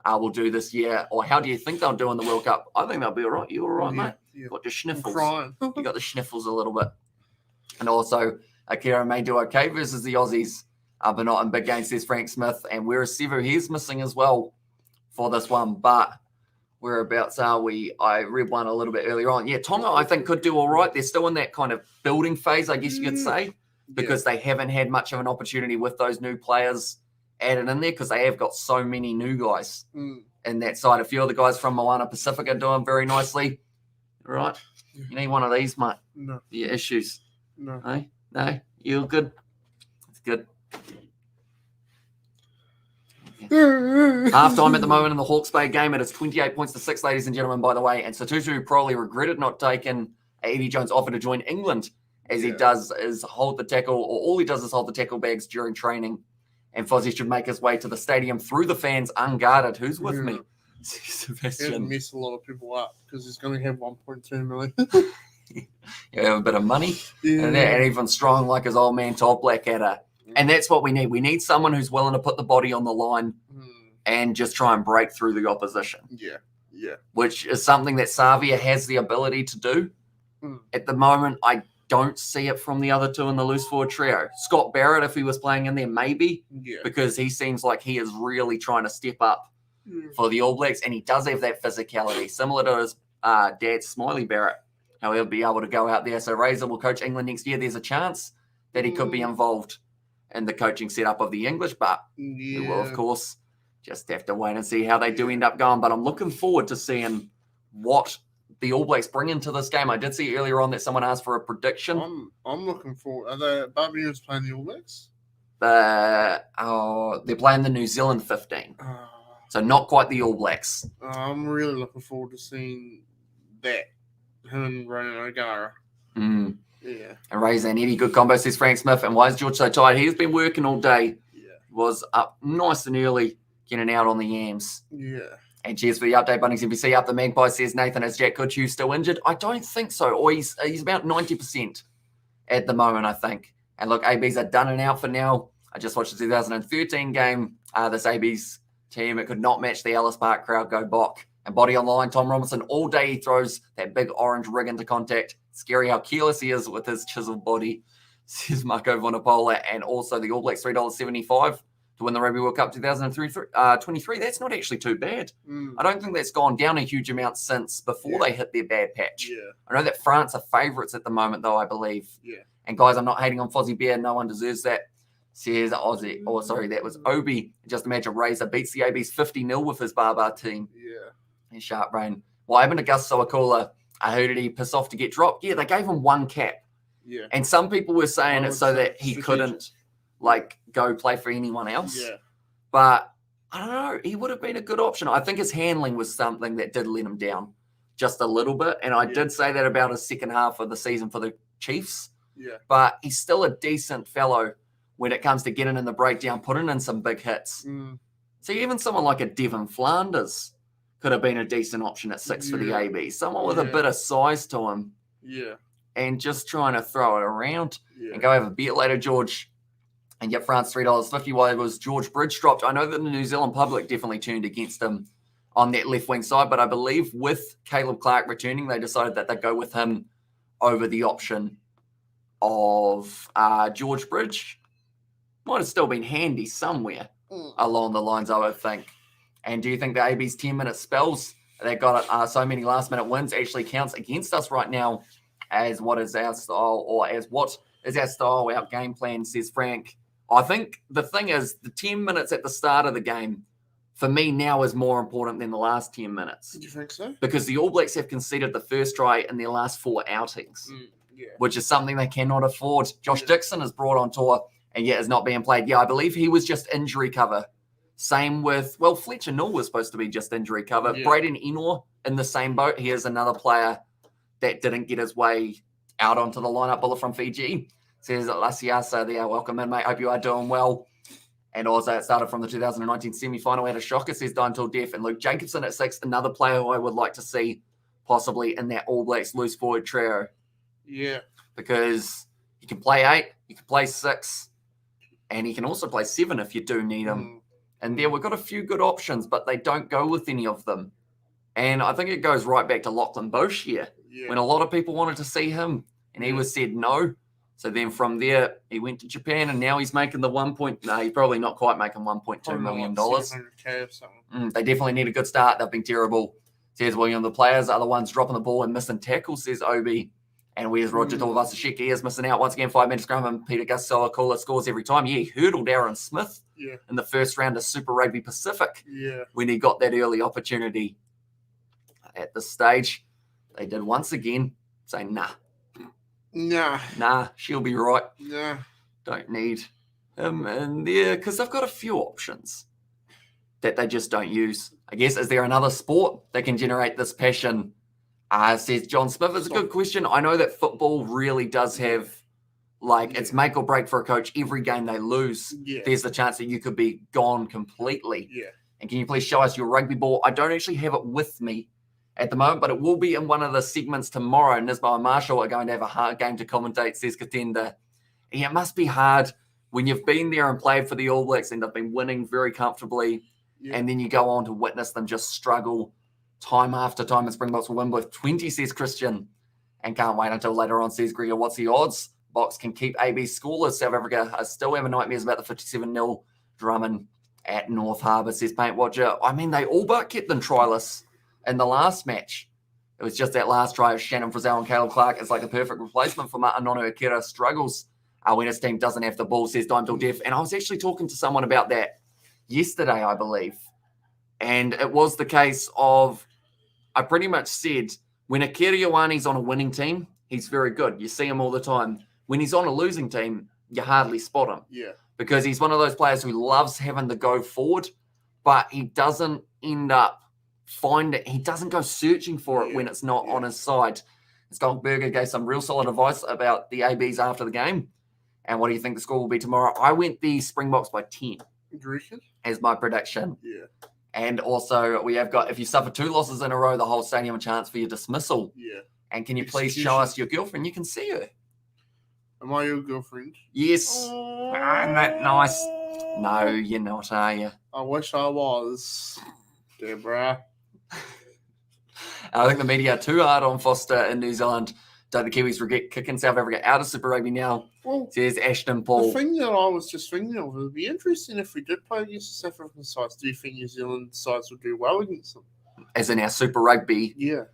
will do this year? Or how do you think they'll do in the World Cup? I think they'll be all right. You all right, mate? You got your sniffles. You got the sniffles a little bit. And also, Akira may do okay versus the Aussies, but not in big games, says Frank Smith. And whereas Sevu, he's missing as well for this one. But whereabouts are we? I read one a little bit earlier on. Yeah, Tonga, I think, could do all right. They're still in that kind of building phase, I guess you could say, because they haven't had much of an opportunity with those new players added in there because they have got so many new guys in that side. A few of the guys from Moana Pacific are doing very nicely. All right? You need one of these, mate. No. Your issues. No. Hey? No? You're good? It's good. Half time at the moment in the Hawke's Bay game. It is 28 points to 6, ladies and gentlemen, by the way. And Satutu probably regretted not taking Eddie Jones' offer to join England as he does is hold the tackle, or all he does is hold the tackle bags during training. And Fozzie should make his way to the stadium through the fans unguarded. Who's with me? Sebastian. He'll mess a lot of people up because he's going to have 1.2 million. You have a bit of money and even strong like his old man Todd Blackadder. And that's what we need. We need someone who's willing to put the body on the line and just try and break through the opposition. which is something that Savia has the ability to do. At the moment, I don't see it from the other two in the loose forward trio. Scott Barrett, if he was playing in there, maybe, because he seems like he is really trying to step up for the All Blacks, and he does have that physicality, similar to his dad, Smiley Barrett, how he'll be able to go out there. So Razor will coach England next year. There's a chance that he could be involved in the coaching setup of the English, but we will, of course, just have to wait and see how they do end up going. But I'm looking forward to seeing what the All Blacks bring into this game. I did see earlier on that someone asked for a prediction. I'm looking forward. Are the Barbarians playing the All Blacks? They're playing the New Zealand 15. So not quite the All Blacks. I'm really looking forward to seeing that. Him and Ronan O'Gara. Yeah. And Razor and Eddie, good combo, says Frank Smith. And why is George so tired? He's been working all day. Was up nice and early, getting out on the yams. And cheers for the update, Bunnings NBC. Up the Magpies, says Nathan. Is Jack Goodhue still injured? I don't think so. Or he's about 90% at the moment, I think. And look, ABs are done and out for now. I just watched the 2013 game. This ABs team, it could not match the Ellis Park crowd. Go Bok. And body on line, Tom Robinson, all day he throws that big orange rig into contact. Scary how careless he is with his chiseled body, says Marco Vonapola. And also the All Blacks, $3.75 to win the Rugby World Cup 2023. That's not actually too bad. I don't think that's gone down a huge amount since before they hit their bad patch. I know that France are favourites at the moment, though, I believe. And guys, I'm not hating on Fozzie Bear. No one deserves that. Says Aussie. Oh, sorry, that was Obi. Just imagine Razor beats the ABs 50-0 with his Barbar team. And sharp brain. What happened to Gus Sowakula? I heard he pissed off to get dropped. Yeah, they gave him one cap. And some people were saying it so that he couldn't go play for anyone else. But I don't know. He would have been a good option. I think his handling was something that did let him down just a little bit. And I did say that about his second half of the season for the Chiefs. But he's still a decent fellow when it comes to getting in the breakdown, putting in some big hits. So even someone like a Devin Flanders could have been a decent option at 6 for the AB. Someone with a bit of size to him. And just trying to throw it around. And go have a beer later, George. And get France $3.50 while it was George Bridge dropped. I know that the New Zealand public definitely turned against him on that left wing side, but I believe with Caleb Clark returning, they decided that they'd go with him over the option of George Bridge. Might have still been handy somewhere along the lines, I would think. And do you think the AB's 10-minute spells that got so many last-minute wins actually counts against us right now as what is our style, or as what is our style, our game plan, says Frank? I think the thing is, the 10 minutes at the start of the game, for me now, is more important than the last 10 minutes. Do you think so? Because the All Blacks have conceded the first try in their last 4 outings, which is something they cannot afford. Josh Dixon is brought on tour and yet is not being played. Yeah, I believe he was just injury cover. Same with, Fletcher Null was supposed to be just injury cover. Braden Enor in the same boat. He is another player that didn't get his way out onto the lineup. Bullet from Fiji says, Lasiasa there, welcome in, mate. Hope you are doing well. And also, it started from the 2019 semi-final. Had a shocker, says Die Until Death. And Luke Jacobson at 6, another player who I would like to see possibly in that All Blacks loose forward trio. Because he can play 8, he can play 6, and he can also play 7 if you do need him. And there, we've got a few good options, but they don't go with any of them. And I think it goes right back to Lachlan Bosch here, when a lot of people wanted to see him, and he was said no. So then from there, he went to Japan, and now he's making the he's probably not quite making $1.2 million. They definitely need a good start. They've been terrible, says William. The players are the ones dropping the ball and missing tackles, says Obi. And where's Roger Tuivasa-Sheck? He is missing out once again. 5-minute scrum, and Peter Gus-Sowakula scores every time. He hurdled Aaron Smith in the first round of Super Rugby Pacific when he got that early opportunity. At this stage, they did once again say, nah, she'll be right. Don't need him in there, because they've got a few options that they just don't use. I guess, is there another sport that can generate this passion? Says John Smith. It's a good question. I know that football really does have, it's make or break for a coach. Every game they lose, there's the chance that you could be gone completely. And can you please show us your rugby ball? I don't actually have it with me at the moment, but it will be in one of the segments tomorrow. Nisbo and Marshall are going to have a hard game to commentate, says Katenda. Yeah, it must be hard when you've been there and played for the All Blacks and they've been winning very comfortably, and then you go on to witness them just struggle time after time the Springboks will win with 20, says Christian. And can't wait until later on, says Gregor. What's the odds? Box can keep AB scoreless. South Africa are still having nightmares about the 57-0 drumming at North Harbour, says Paint Watcher. I mean, they all but kept them tryless in the last match. It was just that last try of Shannon Frizzell and Caleb Clark. It's like a perfect replacement for Ma'anono Akira. Struggles when his team doesn't have the ball, says Dime Till Death. And I was actually talking to someone about that yesterday, I believe. And it was the case of, I pretty much said, when Akira Ioane's on a winning team, he's very good. You see him all the time. When he's on a losing team, you hardly spot him. Yeah. Because he's one of those players who loves having the go forward, but he doesn't end up he doesn't go searching for it when it's not on his side. Goldberger gave some real solid advice about the ABs after the game. And what do you think the score will be tomorrow? I went the Springboks by 10 as my prediction. Yeah. And also we have got, if you suffer 2 losses in a row, the whole stadium a chance for your dismissal. Yeah. And can you please show us your girlfriend? You can see her. Am I your girlfriend? Yes. Isn't that nice? No, you're not, are you? I wish I was, Deborah. I think the media are too hard on Foster in New Zealand. Don't the Kiwis regret kicking South Africa out of Super Rugby now? Well, says Ashton Paul. The thing that I was just thinking of, it would be interesting if we did play against the South African sides. Do you think New Zealand sides would do well against them? As in our Super Rugby? Yeah.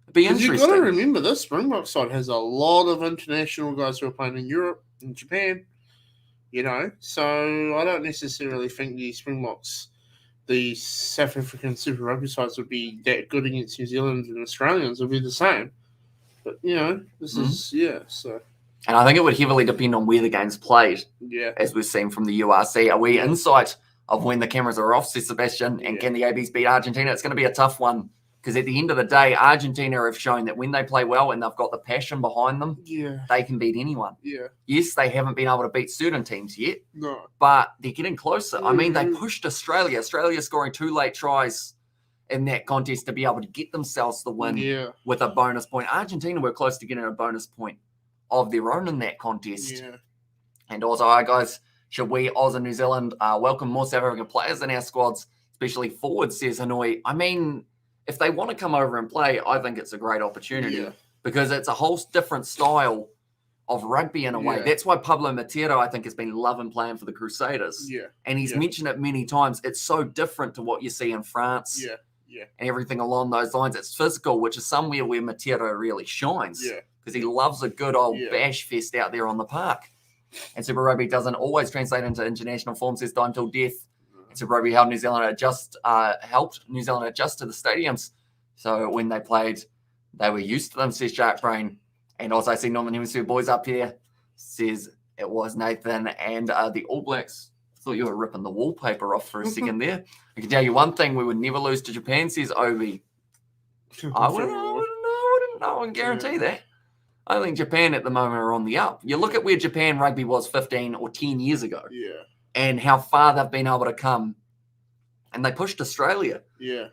It'd be interesting. You've got to remember, this Springbok side has a lot of international guys who are playing in Europe and Japan. So I don't necessarily think the South African Super Rugby sides would be that good against New Zealand and Australians. It'll be the same. But, this is, so. And I think it would heavily depend on where the game's played. Yeah. As we've seen from the URC. Are we insight of when the cameras are off, says Sebastian, and can the ABs beat Argentina? It's going to be a tough one. Because at the end of the day, Argentina have shown that when they play well and they've got the passion behind them, they can beat anyone. Yeah. Yes, they haven't been able to beat certain teams yet. No. But they're getting closer. I mean, they pushed Australia. Australia scoring 2 late tries in that contest to be able to get themselves the win with a bonus point. Argentina were close to getting a bonus point of their own in that contest. Yeah. And also, all right, guys, should we, Oz and New Zealand, welcome more South African players in our squads, especially forwards, says Hanoi. I mean, if they want to come over and play, I think it's a great opportunity because it's a whole different style of rugby in a way. That's why Pablo Matero, I think, has been loving playing for the Crusaders. Yeah. And he's mentioned it many times. It's so different to what you see in France. Yeah. And everything along those lines. It's physical, which is somewhere where Matero really shines. Yeah. Because he loves a good old bash fest out there on the park. And Super Rugby doesn't always translate into international form, says Dime Till Death. Super Rugby helped New Zealand adjust to the stadiums. So when they played, they were used to them, says Shark Brain. And also I see Northern Hemisphere boys up here, says it was Nathan. And the All Blacks, thought you were ripping the wallpaper off for a second there. I can tell you one thing, we would never lose to Japan, says Obi. I wouldn't know and guarantee that. I think Japan at the moment are on the up. You look at where Japan rugby was 15 or 10 years ago. Yeah. And how far they've been able to come. And they pushed Australia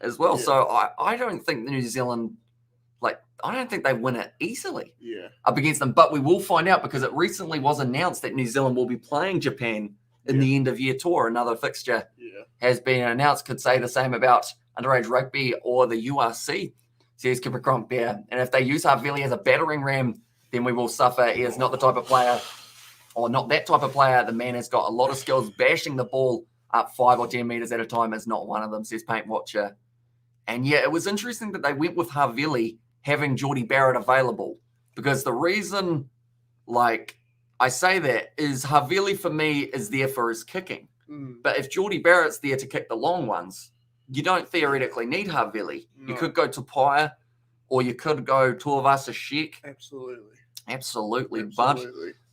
as well. Yeah. So I don't think New Zealand, I don't think they win it easily up against them. But we will find out because it recently was announced that New Zealand will be playing Japan in the end of year tour. Another fixture has been announced. Could say the same about underage rugby or the URC, says Kipper Crump there. And if they use Havili as a battering ram, then we will suffer. He is not the type of player, or not that type of player. The man has got a lot of skills. Bashing the ball up 5 or 10 meters at a time is not one of them, says Paint Watcher. And it was interesting that they went with Havili having Geordie Barrett available, because the reason, I say that is Havili for me is there for his kicking. But if Geordie Barrett's there to kick the long ones, you don't theoretically need Havili. No. You could go to Paya, or you could go Tuivasa Sheck. Absolutely. But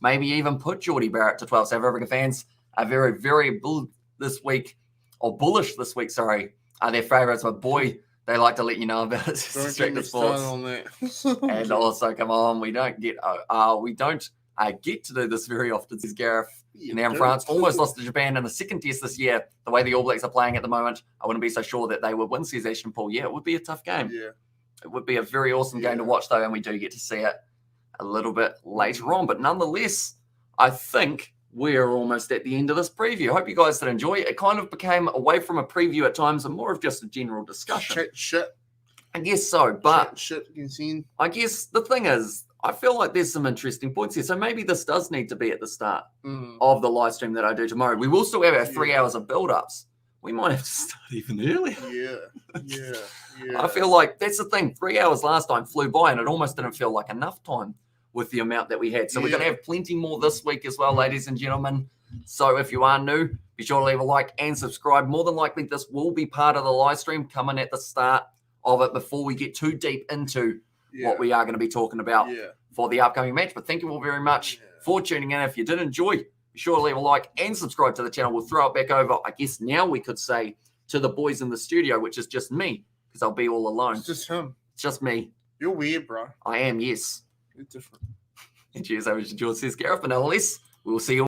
maybe even put Geordie Barrett to 12. South Africa fans are very, very bullish this week. Are their favourites. But boy, they like to let you know about it. Don't sports. On that. And also, come on, we don't get to do this very often, says Gareth. Now in France, almost lost to Japan in the second test this year. The way the All Blacks are playing at the moment, I wouldn't be so sure that they would win, says Ashton Paul. Yeah, it would be a tough game. Yeah. It would be a very awesome game to watch, though, and we do get to see it a little bit later on. But nonetheless, I think we're almost at the end of this preview. Hope you guys did enjoy it. It kind of became away from a preview at times and more of just a general discussion. Shit. I guess so, but shit you seen. I guess the thing is, I feel like there's some interesting points here. So maybe this does need to be at the start of the live stream that I do tomorrow. We will still have our 3 hours of build-ups. We might have to start even earlier. Yeah. I feel like that's the thing. 3 hours last time flew by, and it almost didn't feel like enough time with the amount that we had. So we're going to have plenty more this week as well, ladies and gentlemen. So if you are new, be sure to leave a like and subscribe. More than likely, this will be part of the live stream coming at the start of it before we get too deep into what we are going to be talking about for the upcoming match. But thank you all very much for tuning in. If you did enjoy, be sure to leave a like and subscribe to the channel. We'll throw it back over, I guess now we could say, to the boys in the studio, which is just me, because I'll be all alone. It's just him. It's just me. You're weird, bro. I am, yes. You're different. And cheers, over to George, says Gareth. But nonetheless, we will see you